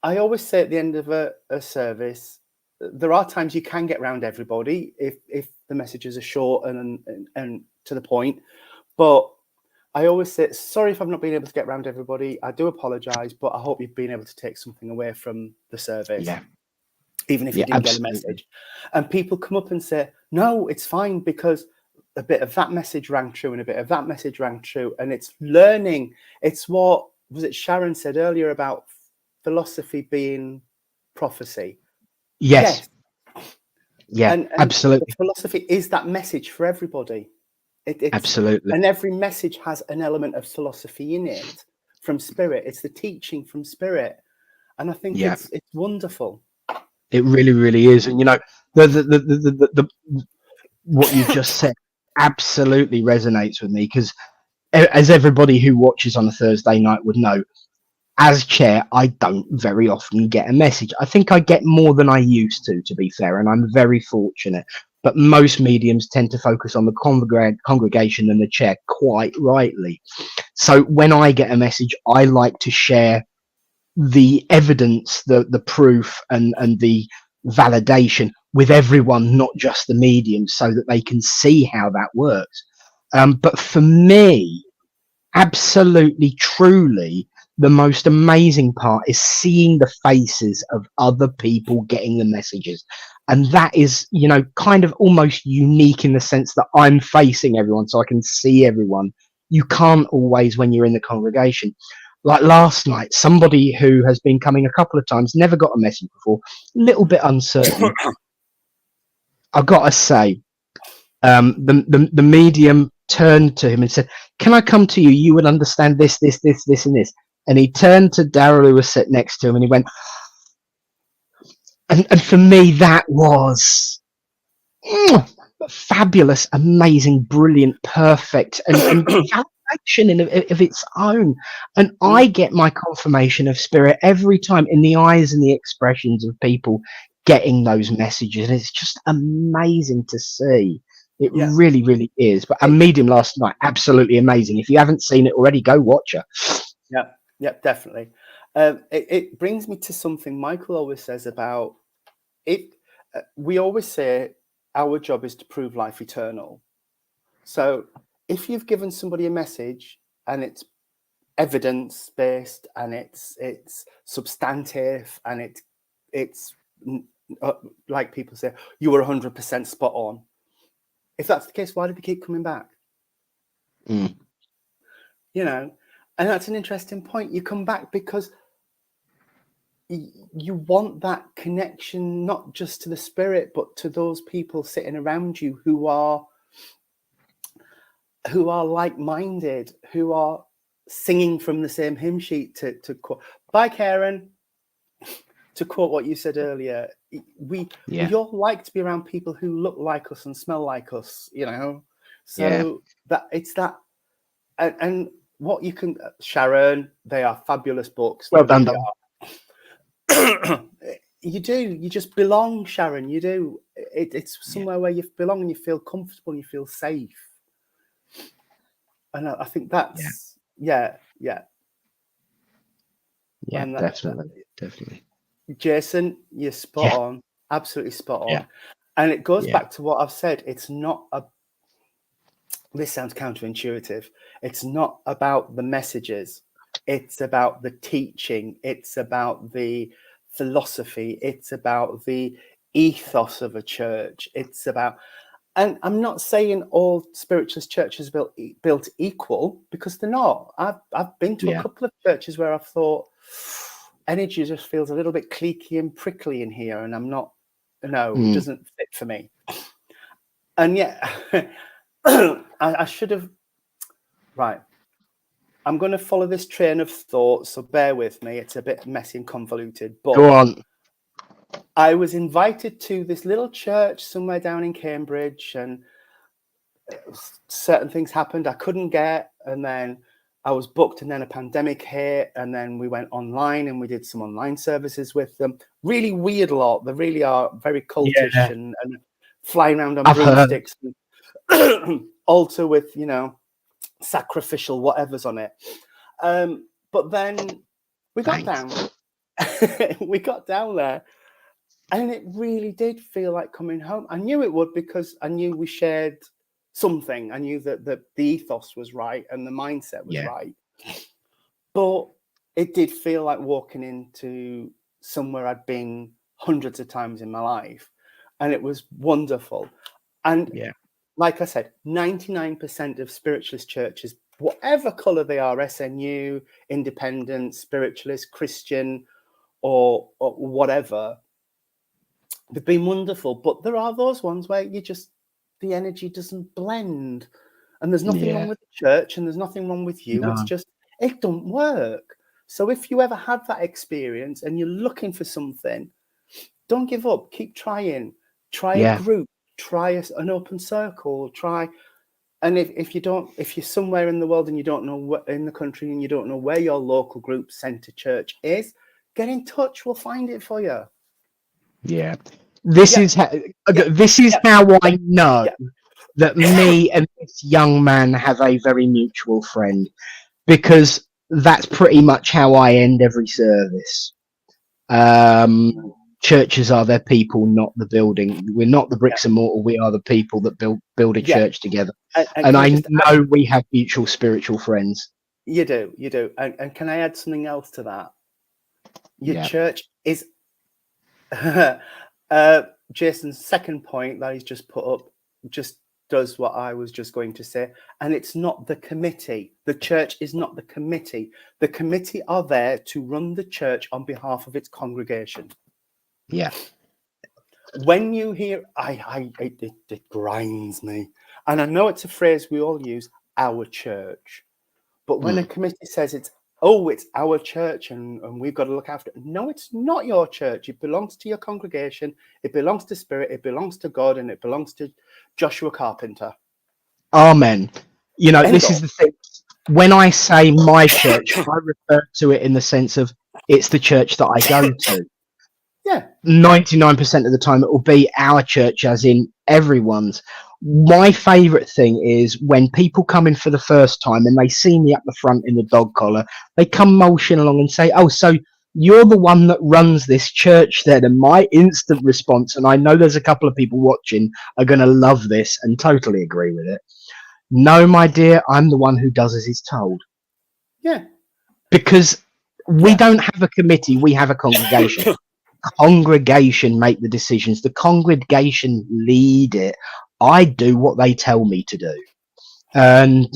I always say at the end of a service, there are times you can get around everybody if the messages are short and to the point. But I always say, sorry if I've not been able to get around everybody. I do apologize, but I hope you've been able to take something away from the service. Yeah. Even if you didn't get a message. And people come up and say, no, it's fine because a bit of that message rang true and a bit of that message rang true. And it's learning. It's what, was it Sharon said earlier about philosophy being prophecy? Yes. Yeah, and absolutely. Philosophy is that message for everybody. Absolutely. And every message has an element of philosophy in it from spirit. It's the teaching from spirit. And I think it's wonderful. It really, really is. And, you know, the what you've just said absolutely resonates with me because as everybody who watches on a Thursday night would know, as chair, I don't very often get a message. I think I get more than I used to be fair, and I'm very fortunate. But most mediums tend to focus on the congregation and the chair quite rightly. So when I get a message, I like to share the evidence, the proof, and the validation with everyone, not just the mediums, so that they can see how that works. But for me, absolutely, truly, the most amazing part is seeing the faces of other people getting the messages. And that is, you know, kind of almost unique in the sense that I'm facing everyone so I can see everyone. You can't always when you're in the congregation. Like last night, somebody who has been coming a couple of times, never got a message before, a little bit uncertain. I've got to say, the medium turned to him and said, "Can I come to you? You would understand this, and this." And he turned to Daryl, who was sitting next to him, and he went, and for me, that was fabulous, amazing, brilliant, perfect, and validation of its own. And I get my confirmation of spirit every time in the eyes and the expressions of people getting those messages. And it's just amazing to see. It really, really is. But a medium last night, absolutely amazing. If you haven't seen it already, go watch her. Yeah, definitely. It brings me to something Michael always says about it. We always say our job is to prove life eternal. So if you've given somebody a message and it's evidence-based and it's substantive and it's like people say, you were 100% spot on. If that's the case, why do they keep coming back? You know, and that's an interesting point. You come back because you want that connection, not just to the spirit, but to those people sitting around you who are like-minded, who are singing from the same hymn sheet. To quote, bye, Karen. To quote what you said earlier, we all like to be around people who look like us and smell like us, you know. So that it's that, and what you can, Sharon, they are fabulous books. Well done. You do. You just belong, Sharon. You do. It's somewhere where you belong and you feel comfortable and you feel safe. And I think that's and definitely. Jason, you're spot on, absolutely spot on. And it goes back to what I've said. It's not this sounds counterintuitive. It's not about the messages. It's about the teaching. It's about the philosophy. It's about the ethos of a church. It's about, and I'm not saying all spiritualist churches built equal, because they're not. I've been to a couple of churches where I've thought energy just feels a little bit cliquey and prickly in here, and I'm not, no, it doesn't fit for me. And yet, I should have, right. I'm going to follow this train of thought, so bear with me. It's a bit messy and convoluted, but Go on. I was invited to this little church somewhere down in Cambridge, and certain things happened I couldn't get, and then I was booked, and then a pandemic hit, and then we went online and we did some online services with them. Really weird lot. They really are very cultish and flying around on broomsticks, and altar with, you know, sacrificial whatever's on it. But then we got down. We got down there, and it really did feel like coming home. I knew it would, because I knew we shared something. I knew that the ethos was right and the mindset was right. But it did feel like walking into somewhere I'd been hundreds of times in my life, and it was wonderful. And like I said, 99% of spiritualist churches, whatever colour they are, SNU, independent, spiritualist, Christian, or whatever, they've been wonderful. But there are those ones where the energy doesn't blend. And there's nothing wrong with the church, and there's nothing wrong with you. No. It's just, it don't work. So if you ever have that experience and you're looking for something, don't give up. Keep trying. Try a group. Try an open circle. And if you're somewhere in the world and you don't know what in the country, and you don't know where your local group centre church is, get in touch. We'll find it for you. Yeah. This is how I know that me and this young man have a very mutual friend, because that's pretty much how I end every service. Churches are their people, not the building. We're not the bricks and mortar. We are the people that build a church together. And I know we have mutual spiritual friends. You do. And can I add something else to that? Your church is Jason's second point that he's just put up just does what I was just going to say. And it's not the committee. The church is not the committee. The committee are there to run the church on behalf of its congregation. Yeah. When you hear, it grinds me. And I know it's a phrase we all use, our church. But when a committee says it's our church and we've got to look after it. No, it's not your church. It belongs to your congregation. It belongs to Spirit. It belongs to God, and it belongs to Joshua Carpenter. Amen. You know, this is the thing. When I say my church, I refer to it in the sense of it's the church that I go to. Yeah. 99% of the time it will be our church, as in everyone's. My favourite thing is when people come in for the first time and they see me up the front in the dog collar, they come mulching along and say, "Oh, so you're the one that runs this church then?" And my instant response, and I know there's a couple of people watching are going to love this and totally agree with it. No, my dear, I'm the one who does as he's told. Yeah. Because we don't have a committee, we have a congregation. Congregation make the decisions. The congregation lead it. I do what they tell me to do. And,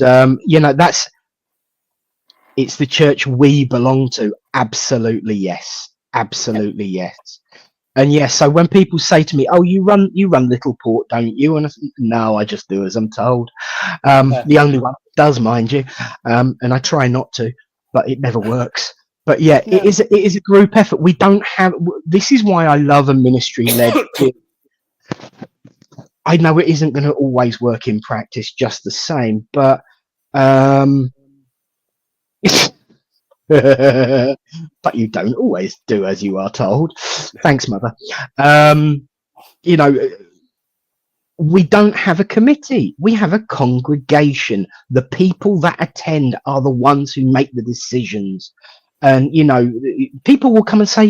it's the church we belong to. Absolutely, yes. Absolutely, yes. And yes, so when people say to me, "Oh, you run Little Port, don't you?" And I think, no, I just do as I'm told. The only one that does, mind you. And I try not to, but it never works. But yeah, it is a group effort. We don't have. This is why I love a ministry-led. I know it isn't going to always work in practice just the same, but but you don't always do as you are told. Thanks, Mother. We don't have a committee. We have a congregation. The people that attend are the ones who make the decisions. And, people will come and say,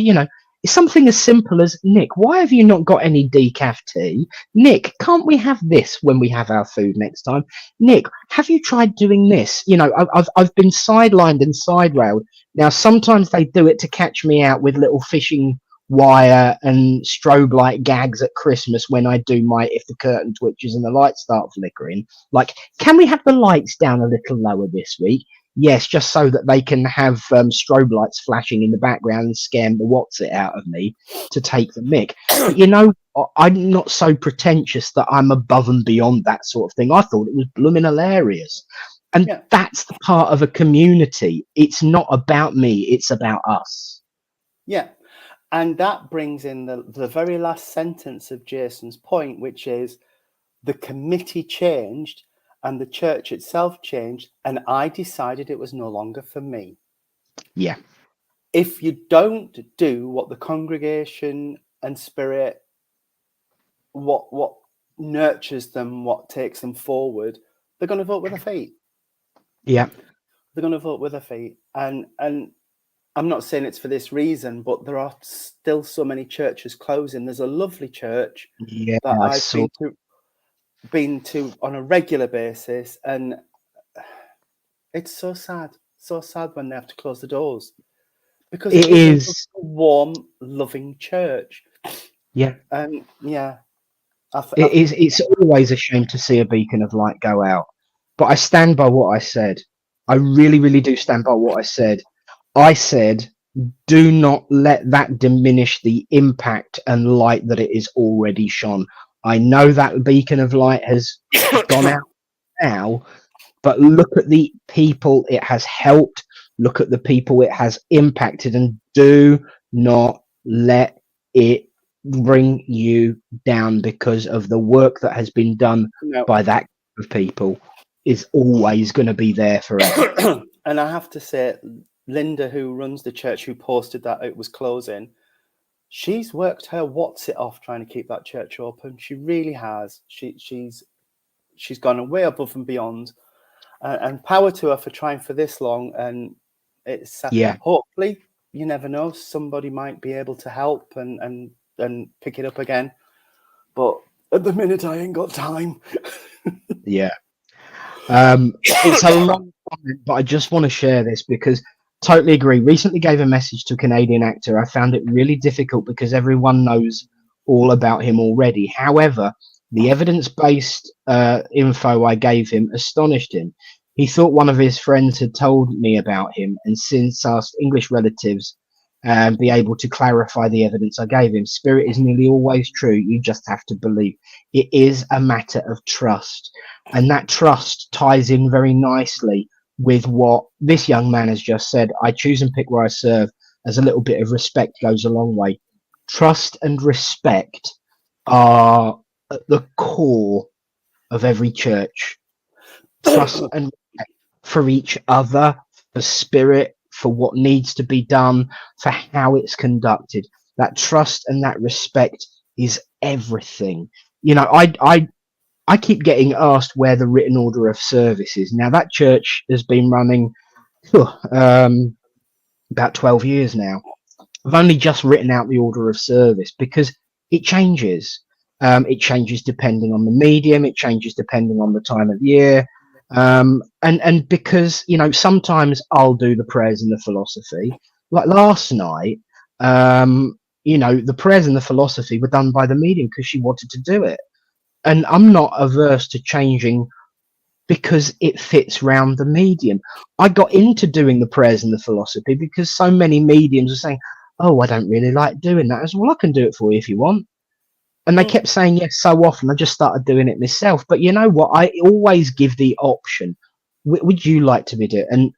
It's something as simple as, Nick, why have you not got any decaf tea? Nick, can't we have this when we have our food next time? Nick, have you tried doing this? You know, I've been sidelined and side railed. Now, sometimes they do it to catch me out with little fishing wire and strobe light gags at Christmas when I do my if the curtain twitches and the lights start flickering. Like, can we have the lights down a little lower this week? Yes, just so that they can have strobe lights flashing in the background and scare the what's it out of me to take the mick. But you know, I'm not so pretentious that I'm above and beyond that sort of thing. I thought it was blooming hilarious. And Yeah. that's the part of a community. It's not about me, it's about us. Yeah. And that brings in the very last sentence of Jason's point, which is the committee changed and the church itself changed, and I decided it was no longer for me. Yeah. If you don't do what the congregation and spirit, what nurtures them, what takes them forward, they're going to vote with their feet. Yeah. They're going to vote with their feet. And I'm not saying it's for this reason, but there are still so many churches closing. There's a lovely church Yeah. that I I've saw. been to on a regular basis, and it's so sad when they have to close the doors, because It it is is. a warm, loving church. Yeah. And yeah, It's always a shame to see a beacon of light go out. But I stand by what I said. I really, really do stand by what I said. I said, do not let that diminish the impact and light that it is already shone. I know that beacon of light has gone out now, but look at the people it has helped. Look at the people it has impacted, and do not let it bring you down, because of the work that has been done by that group of people is always going to be there forever. And I have to say, Linda, who runs the church, who posted that it was closing, she's worked her what's it off trying to keep that church open. She really has. She's gone way above and beyond, and power to her for trying for this long. And it's hopefully, you never know, somebody might be able to help and pick it up again. But at the minute, I ain't got time. Yeah. It's a long comment, but I just want to share this because totally agree. Recently gave a message to a Canadian actor. I found it really difficult because everyone knows all about him already. However, the evidence-based info I gave him astonished him. He thought one of his friends had told me about him, and since asked English relatives be able to clarify the evidence I gave him. Spirit is nearly always true. You just have to believe. It is a matter of trust. And that trust ties in very nicely with what this young man has just said. I choose and pick where I serve, as a little bit of respect goes a long way. Trust and respect are at the core of every church. Trust and respect for each other, for spirit, for what needs to be done, for how it's conducted. That trust and that respect is everything. You know, I keep getting asked where the written order of service is. Now, that church has been running about 12 years now. I've only just written out the order of service because it changes. It changes depending on the medium. It changes depending on the time of year. And because, you know, sometimes I'll do the prayers and the philosophy. Like last night, you know, the prayers and the philosophy were done by the medium because she wanted to do it. And I'm not averse to changing because it fits round the medium. I got into doing the prayers and the philosophy because so many mediums are saying, oh, I don't really like doing that. I said, well, I can do it for you if you want. And they kept saying yes so often, I just started doing it myself. But you know what? I always give the option. Would you like to be doing it? And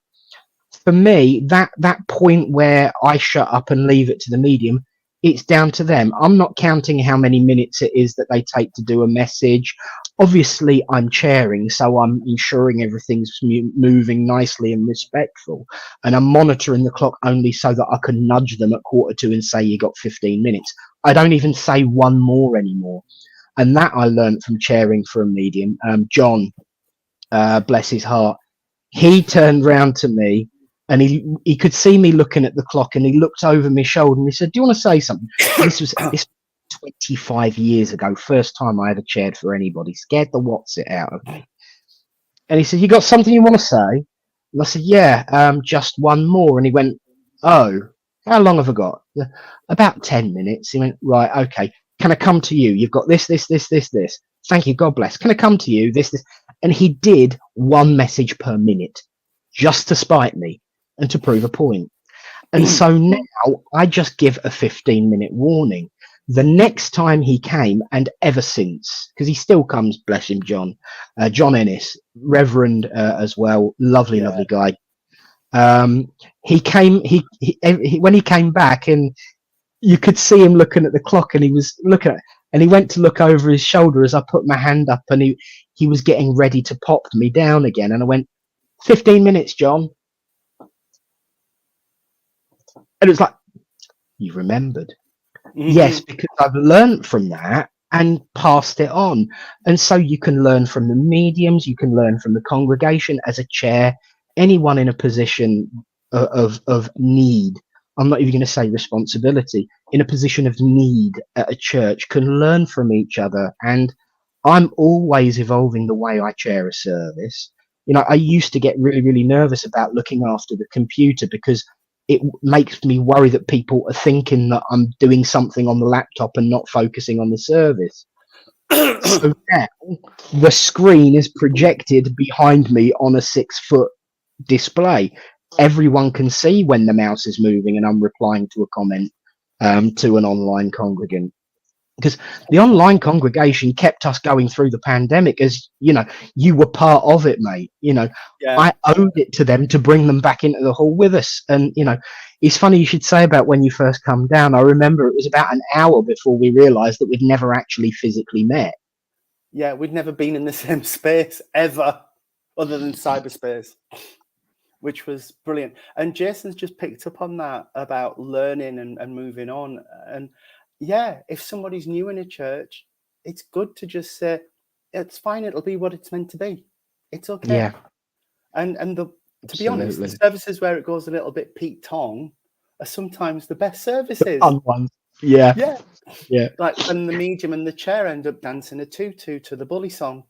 for me, that point where I shut up and leave it to the medium, it's down to them. I'm not counting how many minutes it is that they take to do a message. Obviously, I'm chairing, so I'm ensuring everything's moving nicely and respectful. And I'm monitoring the clock only so that I can nudge them at 1:45 and say, you got 15 minutes. I don't even say one more anymore. And that I learned from chairing for a medium. John, bless his heart, he turned round to me and he could see me looking at the clock, and he looked over my shoulder and he said, "Do you want to say something?" This was 25 years ago, first time I ever chaired for anybody, scared the what's it out of me. And he said, "You got something you want to say?" And I said, "Yeah, just one more." And he went, "Oh, how long have I got?" "About 10 minutes. He went, "Right, okay. Can I come to you? You've got this. Thank you, God bless. Can I come to you? This. And he did one message per minute just to spite me and to prove a point. And so now I just give a 15-minute warning. The next time he came, and ever since, because he still comes, bless him, John Ennis, Reverend as well, lovely guy. He came. He when he came back, and you could see him looking at the clock, and he was looking at, and he went to look over his shoulder as I put my hand up, and he was getting ready to pop me down again, and I went, 15 minutes, John. And it was like, you remembered. Yes, because I've learned from that and passed it on. And so you can learn from the mediums, you can learn from the congregation as a chair, anyone in a position of need. I'm not even going to say responsibility, in a position of need at a church can learn from each other. And I'm always evolving the way I chair a service. You know, I used to get really, really nervous about looking after the computer because it makes me worry that people are thinking that I'm doing something on the laptop and not focusing on the service. So now the screen is projected behind me on a 6-foot display. Everyone can see when the mouse is moving and I'm replying to a comment to an online congregant. Because the online congregation kept us going through the pandemic, as you know, you were part of it, mate. You know, I owed it to them to bring them back into the hall with us. And you know, it's funny you should say about when you first come down. I remember it was about an hour before we realised that we'd never actually physically met. Yeah, we'd never been in the same space ever, other than cyberspace, which was brilliant. And Jason's just picked up on that about learning and moving on. And yeah, if somebody's new in a church, it's good to just say, it's fine, it'll be what it's meant to be. It's okay. Yeah. And to be honest, the services where it goes a little bit Pete Tong are sometimes the best services. Yeah. Like when the medium and the chair end up dancing a tutu to the Bully song.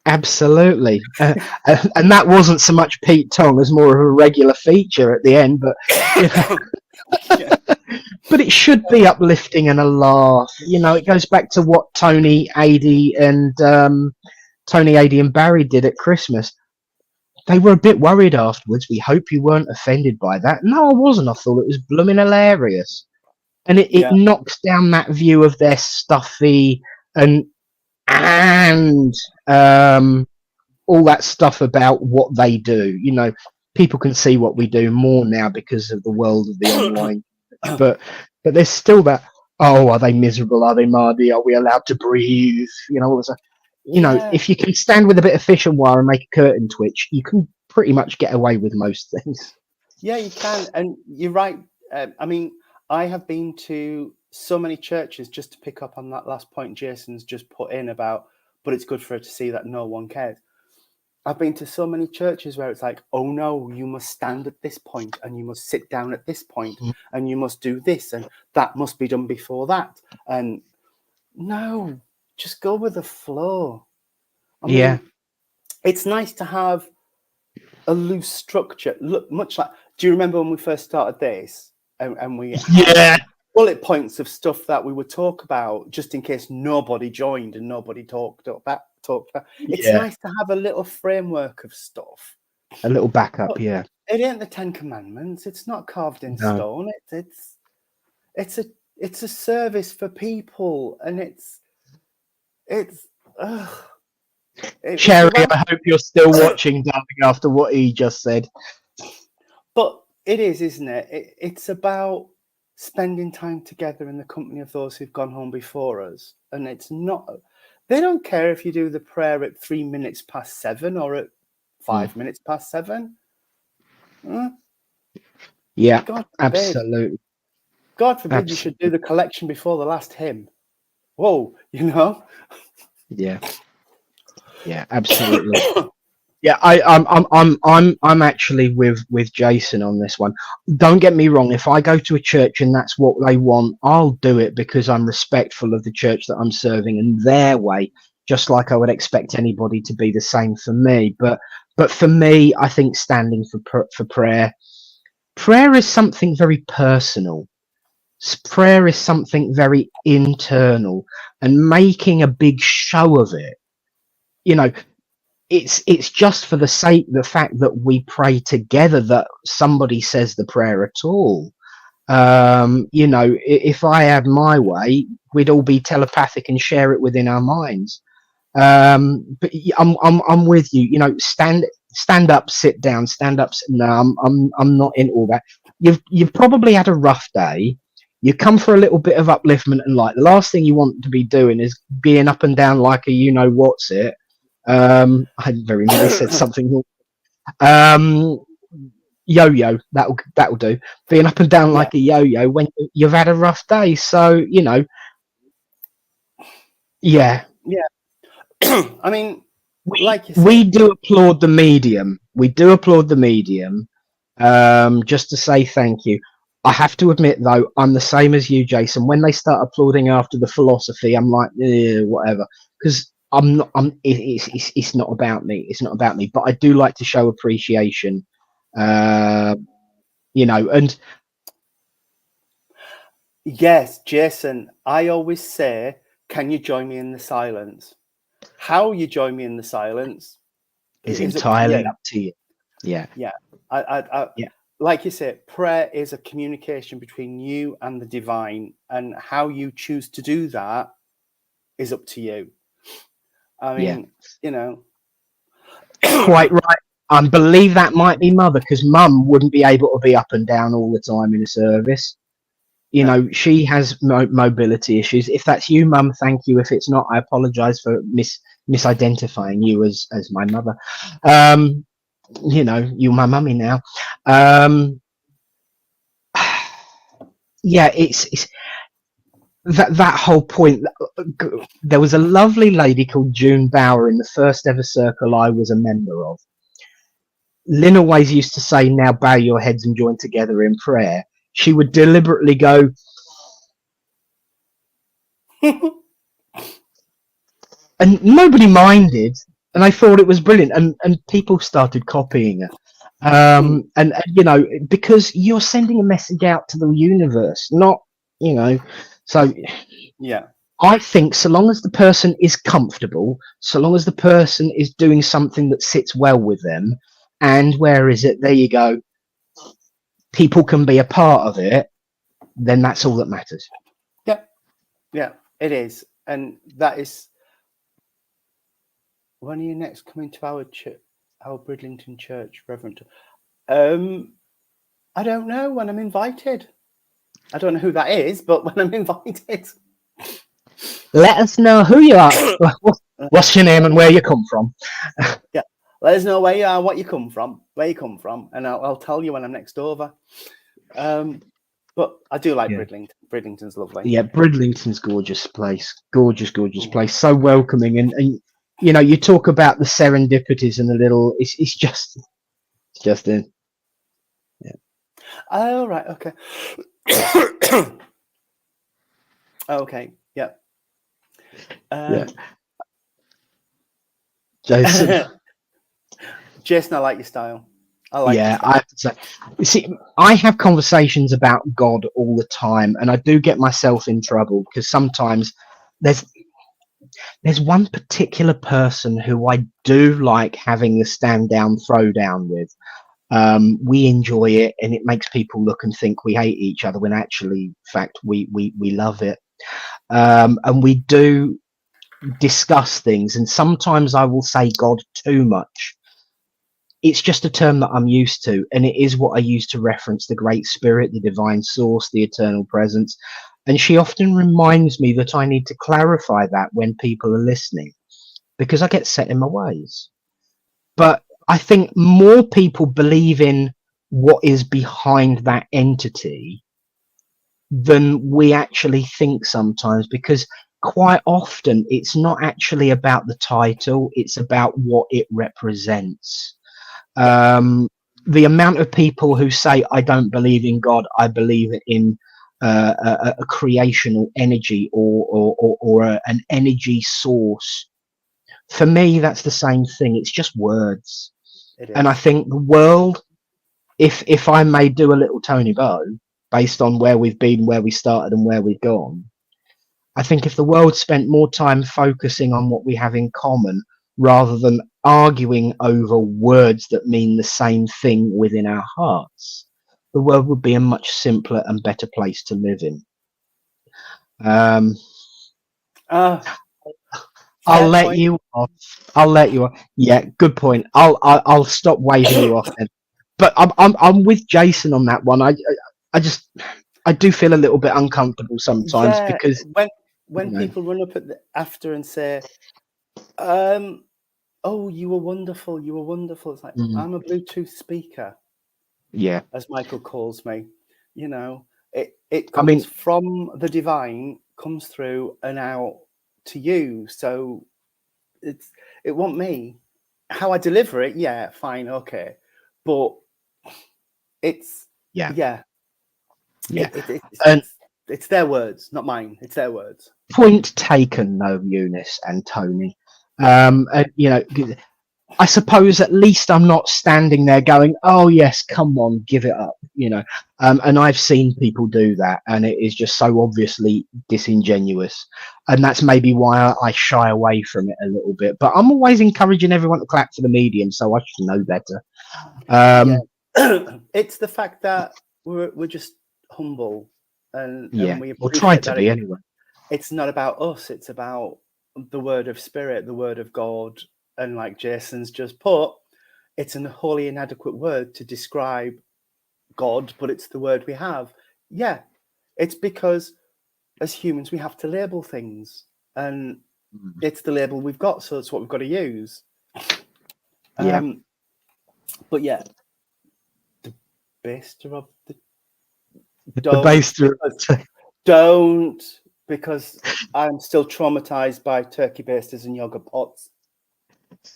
Absolutely. And that wasn't so much Pete Tong as more of a regular feature at the end, but you know. But it should be uplifting and a laugh. You know, it goes back to what Tony, Adi, and Barry did at Christmas. They were a bit worried afterwards. We hope you weren't offended by that. No, I wasn't. I thought it was blooming hilarious. And it knocks down that view of their stuffy and all that stuff about what they do. You know, people can see what we do more now because of the world of the online. But there's still that, oh, are they miserable? Are they mardy? Are we allowed to breathe? You know, if you can stand with a bit of fishing wire and make a curtain twitch, you can pretty much get away with most things. Yeah, you can. And you're right. I mean, I have been to so many churches, just to pick up on that last point Jason's just put in about, but it's good for her to see that no one cares. I've been to so many churches where it's like, oh no, you must stand at this point and you must sit down at this point and you must do this and that must be done before that. And no, just go with the flow. I mean, it's nice to have a loose structure. Look, much like, do you remember when we first started this and we had bullet points of stuff that we would talk about just in case nobody joined and nobody talked about? It's nice to have a little framework of stuff, a little backup. But it ain't the 10 Commandments. It's not carved in stone. It's a service for people, and Cherry, I hope you're still watching, darling, after what he just said. But it is, isn't it? It's about spending time together in the company of those who've gone home before us, and it's not. They don't care if you do the prayer at 3 minutes past 7 or at 5 minutes past 7. Yeah, absolutely. God forbid you should do the collection before the last hymn. Whoa, you know? Yeah, absolutely. Yeah, I'm actually with Jason on this one. Don't get me wrong. If I go to a church and that's what they want, I'll do it because I'm respectful of the church that I'm serving and their way, just like I would expect anybody to be the same for me. But for me, I think standing for prayer is something very personal. Prayer is something very internal, and making a big show of it, you know, it's just for the fact that we pray together that somebody says the prayer at all. If I had my way, we'd all be telepathic and share it within our minds. I'm with you. Stand up, sit down, stand up. No, I'm not in all that. You've probably had a rough day. You come for a little bit of upliftment and light. The last thing you want to be doing is being up and down like a what's it. I very nearly said something. Yo-yo, that'll do. Being up and down like a yo-yo when you've had a rough day. So yeah. I mean, like you said, we do applaud the medium. Just to say thank you. I have to admit, though, I'm the same as you, Jason. When they start applauding after the philosophy, I'm like, whatever, because I'm not. It's not about me. It's not about me. But I do like to show appreciation, and yes, Jason. I always say, can you join me in the silence? How you join me in the silence is entirely up to you. Yeah. I like you said, prayer is a communication between you and the divine, and how you choose to do that is up to you. I mean, quite right. I believe that might be Mother, because Mum wouldn't be able to be up and down all the time in a service. She has mobility issues. If that's you, Mum, thank you. If it's not, I apologise for misidentifying you as my mother. You're my mummy now. It's that whole point. There was a lovely lady called June Bower in the first ever circle I was a member of. Lynn always used to say, now bow your heads and join together in prayer. She would deliberately go, and nobody minded, and I thought it was brilliant, and people started copying her. And because you're sending a message out to the universe, not, so yeah. I think so long as the person is comfortable, so long as the person is doing something that sits well with them, and where is it? There you go. People can be a part of it, then that's all that matters. Yeah, it is. And that is, when are you next coming to our church, our Bridlington Church, Reverend? I don't know, when I'm invited. I don't know who that is, but when I'm invited. Let us know who you are. What's your name and where you come from? Yeah, let us know where you are, where you come from, and I'll tell you when I'm next over. But I do like Bridlington. Bridlington's lovely. Yeah, Bridlington's gorgeous place. Gorgeous place. So welcoming, and you talk about the serendipities and the little. It's just in. Yeah. Oh right. Okay. Okay. Yeah. Jason. Jason, I like your style. I have to say, see, I have conversations about God all the time, and I do get myself in trouble because sometimes there's one particular person who I do like having the stand down, throw down with. We enjoy it, and it makes people look and think we hate each other when actually, in fact, we love it. And we do discuss things, and sometimes I will say God too much. It's just a term that I'm used to, and it is what I use to reference the Great Spirit, the divine source, the eternal presence. And she often reminds me that I need to clarify that when people are listening, because I get set in my ways. But I think more people believe in what is behind that entity than we actually think sometimes, because quite often it's not actually about the title, it's about what it represents. The amount of people who say, I don't believe in God, I believe in a creational energy or an energy source. For me, that's the same thing. It's just words. And I think the world, if I may do a little Tony Bow, based on where we've been, where we started and where we've gone, I think if the world spent more time focusing on what we have in common rather than arguing over words that mean the same thing within our hearts, the world would be a much simpler and better place to live in. I'll let you off. Yeah, good point. I'll stop waving you off then. But I'm with Jason on that one. I do feel a little bit uncomfortable sometimes because when people run up after and say, "Oh, you were wonderful. You were wonderful." It's like I'm a Bluetooth speaker. Yeah, as Michael calls me. You know, it comes from the divine, comes through and out to you. So it won't me. How I deliver it, yeah, fine, okay, but it's it's their words, not mine. It's their words. Point taken, though, Eunice and Tony. You know, I suppose at least I'm not standing there going, "Oh yes, come on, give it up," you know. And I've seen people do that, and it is just so obviously disingenuous. And that's maybe why I shy away from it a little bit. But I'm always encouraging everyone to clap for the medium, so I should know better. It's the fact that we're just humble, and we'll try to be anyway. It's not about us; it's about the word of spirit, the word of God. And like Jason's just put, it's a wholly inadequate word to describe God, but it's the word we have. Yeah, it's because as humans we have to label things, and it's the label we've got, so it's what we've got to use. But yeah, the baster of don't, because I'm still traumatized by turkey basters and yogurt pots.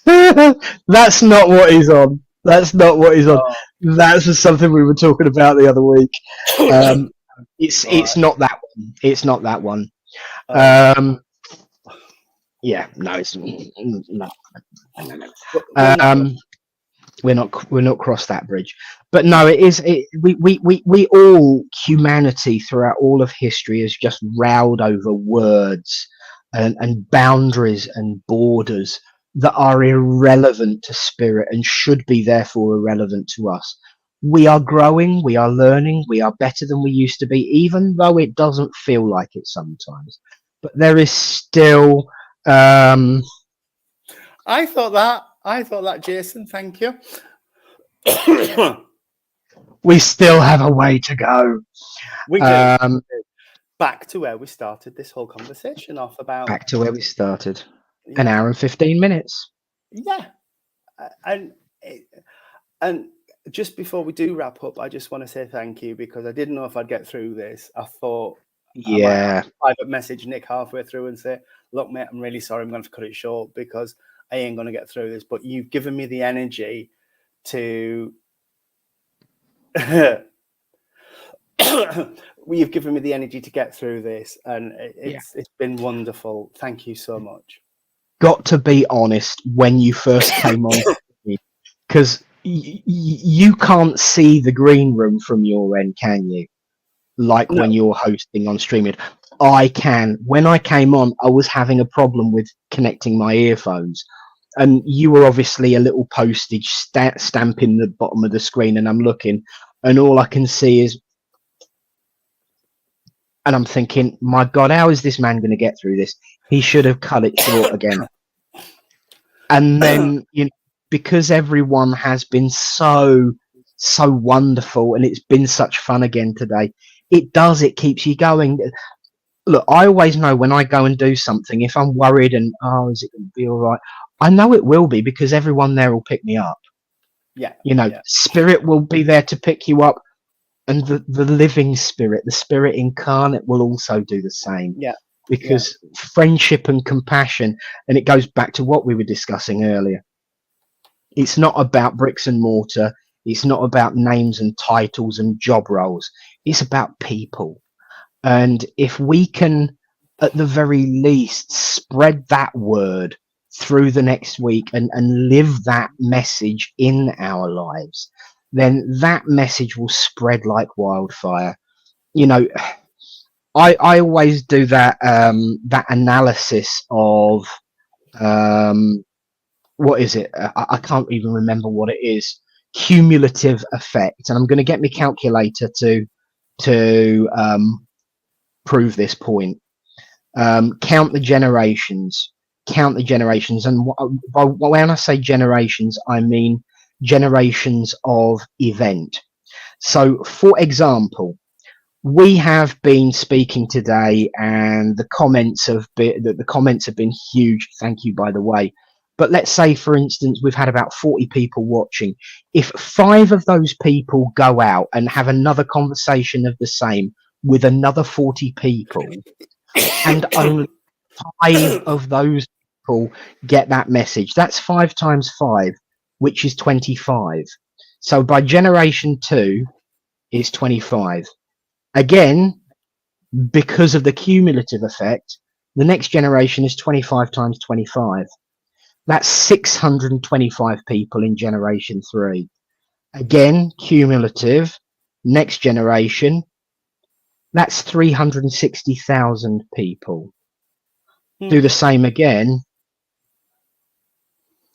That's not what he's on. That's not what he's on. That's something we were talking about the other week. It's not that one. It's not that one. Yeah, no, it's no. We're not crossed that bridge. But no, it is. We all, humanity throughout all of history has just rowed over words and boundaries and borders that are irrelevant to spirit and should be therefore irrelevant to us. We are growing, we are learning, we are better than we used to be, even though it doesn't feel like it sometimes. But there is still I thought that, Jason, thank you. We still have a way to go. We do. Back to where we started this whole conversation off about. Back to where we started. An hour and 15 minutes. Yeah. And just before we do wrap up, I just want to say thank you, because I didn't know if I'd get through this. I thought I might private message Nick halfway through and say, "Look, mate, I'm really sorry, I'm going to have to cut it short because I ain't going to get through this." But you've given me the energy to you've given me the energy to get through this, and it's been wonderful. Thank you so much. Got to be honest, when you first came on, because you can't see the green room from your end, can you? Like when you're hosting on StreamYard. I can. When I came on, I was having a problem with connecting my earphones, and you were obviously a little postage stamp in the bottom of the screen, and I'm looking, and all I can see is, and I'm thinking, my God, how is this man going to get through this? He should have cut it short again. And then, you know, because everyone has been so wonderful, and it's been such fun again today, it keeps you going. Look, I always know when I go and do something, if I'm worried and, is it going to be all right? I know it will be, because everyone there will pick me up. Yeah. You know, spirit will be there to pick you up, and the living spirit, the spirit incarnate, will also do the same. Yeah. because friendship and compassion, and it goes back to what we were discussing earlier. It's not about bricks and mortar. It's not about names and titles and job roles. It's about people. And if we can, at the very least, spread that word through the next week and live that message in our lives, then that message will spread like wildfire. You know, I always do that that analysis of what is it? I can't even remember what it is. Cumulative effect, and I'm going to get my calculator to prove this point. Count the generations. Count the generations, and when I say generations, I mean generations of event. So, for example, we have been speaking today, and the comments have been huge. Thank you, by the way. But let's say, for instance, we've had about 40 people watching. If 5 of those people go out and have another conversation of the same with another 40 people, and only 5 of those people get that message, that's 5 times 5, which is 25. So by generation 2 is 25. Again, because of the cumulative effect, the next generation is 25 times 25. That's 625 people in generation 3. Again, cumulative, next generation, that's 360,000 people. Do the same again.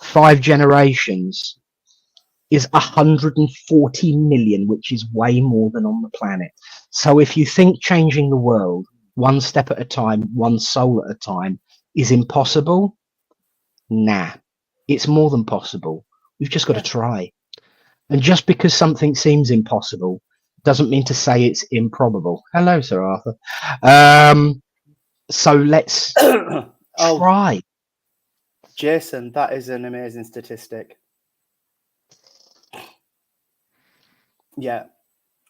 5 generations is 140 million, which is way more than on the planet. So if you think changing the world one step at a time, one soul at a time is impossible, nah, it's more than possible. We've just got to try. And just because something seems impossible doesn't mean to say it's improbable. Hello, Sir Arthur. So let's try. Jason, that is an amazing statistic. Yeah,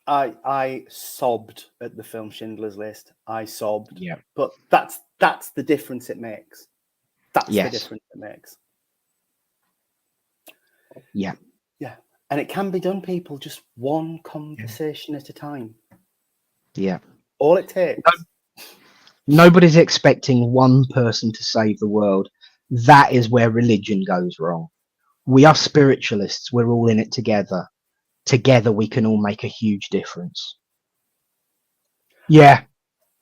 I sobbed at the film Schindler's List. I sobbed. Yeah. But that's the difference it makes. That's the difference it makes. Yeah. Yeah. And it can be done, people, just one conversation at a time. Yeah. All it takes. Nobody's expecting one person to save the world. That is where religion goes wrong. We are spiritualists. We're all in it together. Together, we can all make a huge difference. Yeah.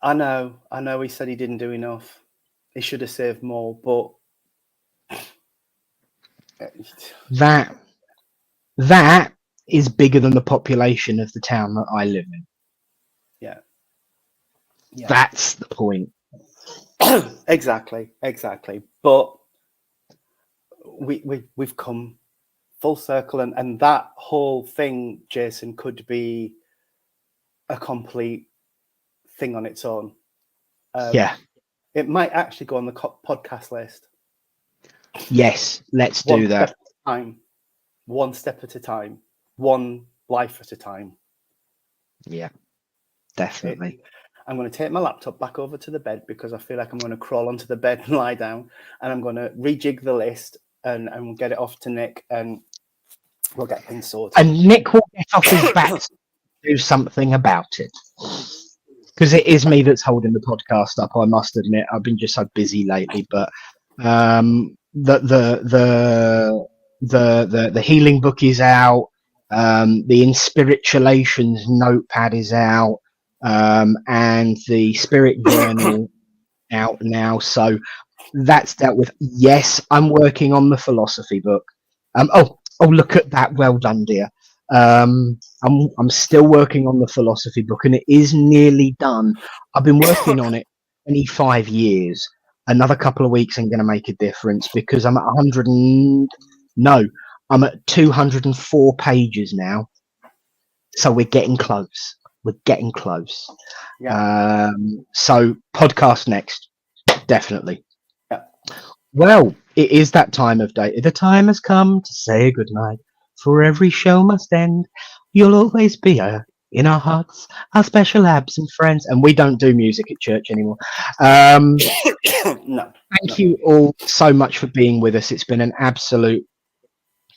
I know he said he didn't do enough. He should have saved more, but that is bigger than the population of the town that I live in. Yeah. That's the point. Exactly. But we've come full circle, and that whole thing, Jason, could be a complete thing on its own. It might actually go on the podcast list. Yes, let's do that. One step at a time, one life at a time. Yeah, definitely. I'm going to take my laptop back over to the bed because I feel like I'm going to crawl onto the bed and lie down, and I'm going to rejig the list and we'll get it off to Nick, and we'll get things sorted. And Nick will get off his back to do something about it. Because it is me that's holding the podcast up, I must admit. I've been just so busy lately, but the healing book is out. The Inspiritualations notepad is out, and the Spirit Journal out now. So that's dealt with. Yes, I'm working on the philosophy book. Oh, look at that! Well done, dear. I'm still working on the philosophy book, and it is nearly done. I've been working on it 25 years. Another couple of weeks ain't going to make a difference because I'm at I'm at 204 pages now. So we're getting close. Yeah. So podcast next, definitely. Yeah. Well, it is that time of day. The time has come to say goodnight. For every show must end, you'll always be a in our hearts, our special absent friends. And we don't do music at church anymore. No. Thank you all so much for being with us. It's been an absolute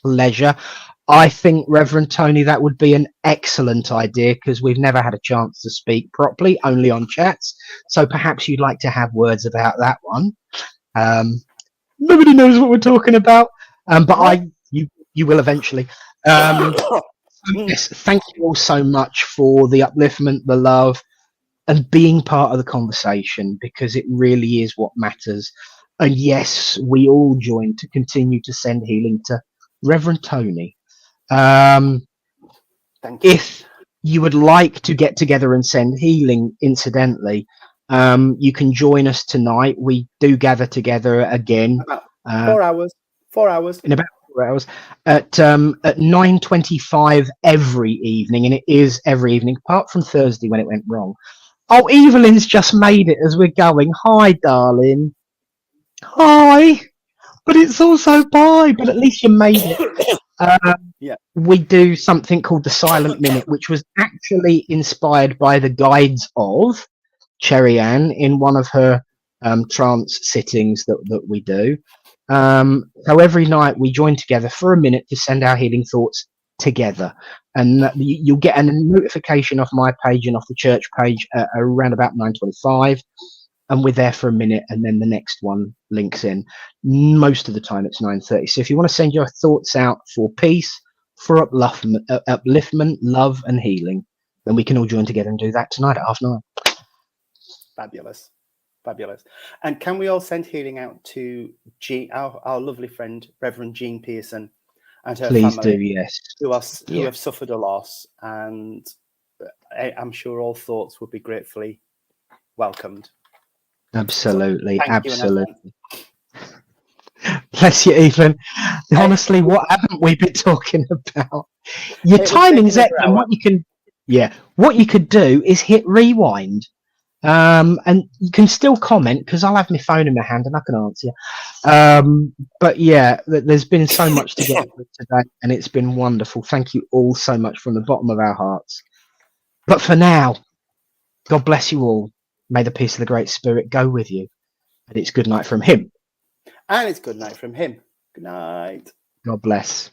pleasure. I think, Reverend Tony, that would be an excellent idea because we've never had a chance to speak properly, only on chats. So perhaps you'd like to have words about that one. Nobody knows what we're talking about, but you will eventually. Yes, thank you all so much for the upliftment, the love, and being part of the conversation, because it really is what matters. And yes, we all join to continue to send healing to Reverend Tony. Thank you. If you would like to get together and send healing, incidentally, you can join us tonight. We do gather together again. About 4 hours. 4 hours. In about 4 hours at 9:25 every evening, and it is every evening apart from Thursday when it went wrong. Oh, Evelyn's just made it as we're going. Hi, darling. Hi. But it's also bye, but at least you made it. Yeah. We do something called the Silent Minute, which was actually inspired by the guides of Cherry Ann in one of her trance sittings that we do. So every night we join together for a minute to send our healing thoughts together, and you'll get a notification off my page and off the church page around about 9:25, and we're there for a minute, and then the next one links in. Most of the time it's 9:30. So if you want to send your thoughts out for peace, for upliftment, love and healing, then we can all join together and do that tonight at 9:30. Fabulous. Fabulous. And can we all send healing out to our lovely friend, Reverend Jean Pearson, and her Please family, do, yes. who have suffered a loss, and I'm sure all thoughts would be gratefully welcomed. Absolutely, Thank you in absolutely. Bless you, Evelyn. Honestly, what haven't we been talking about? Your timing's excellent. What you could do is hit rewind. And you can still comment because I'll have my phone in my hand and I can answer. But yeah, there's been so much to get through today, and it's been wonderful. Thank you all so much from the bottom of our hearts. But for now, God bless you all. May the peace of the Great Spirit go with you. And it's good night from him. And it's good night from him. Good night. God bless.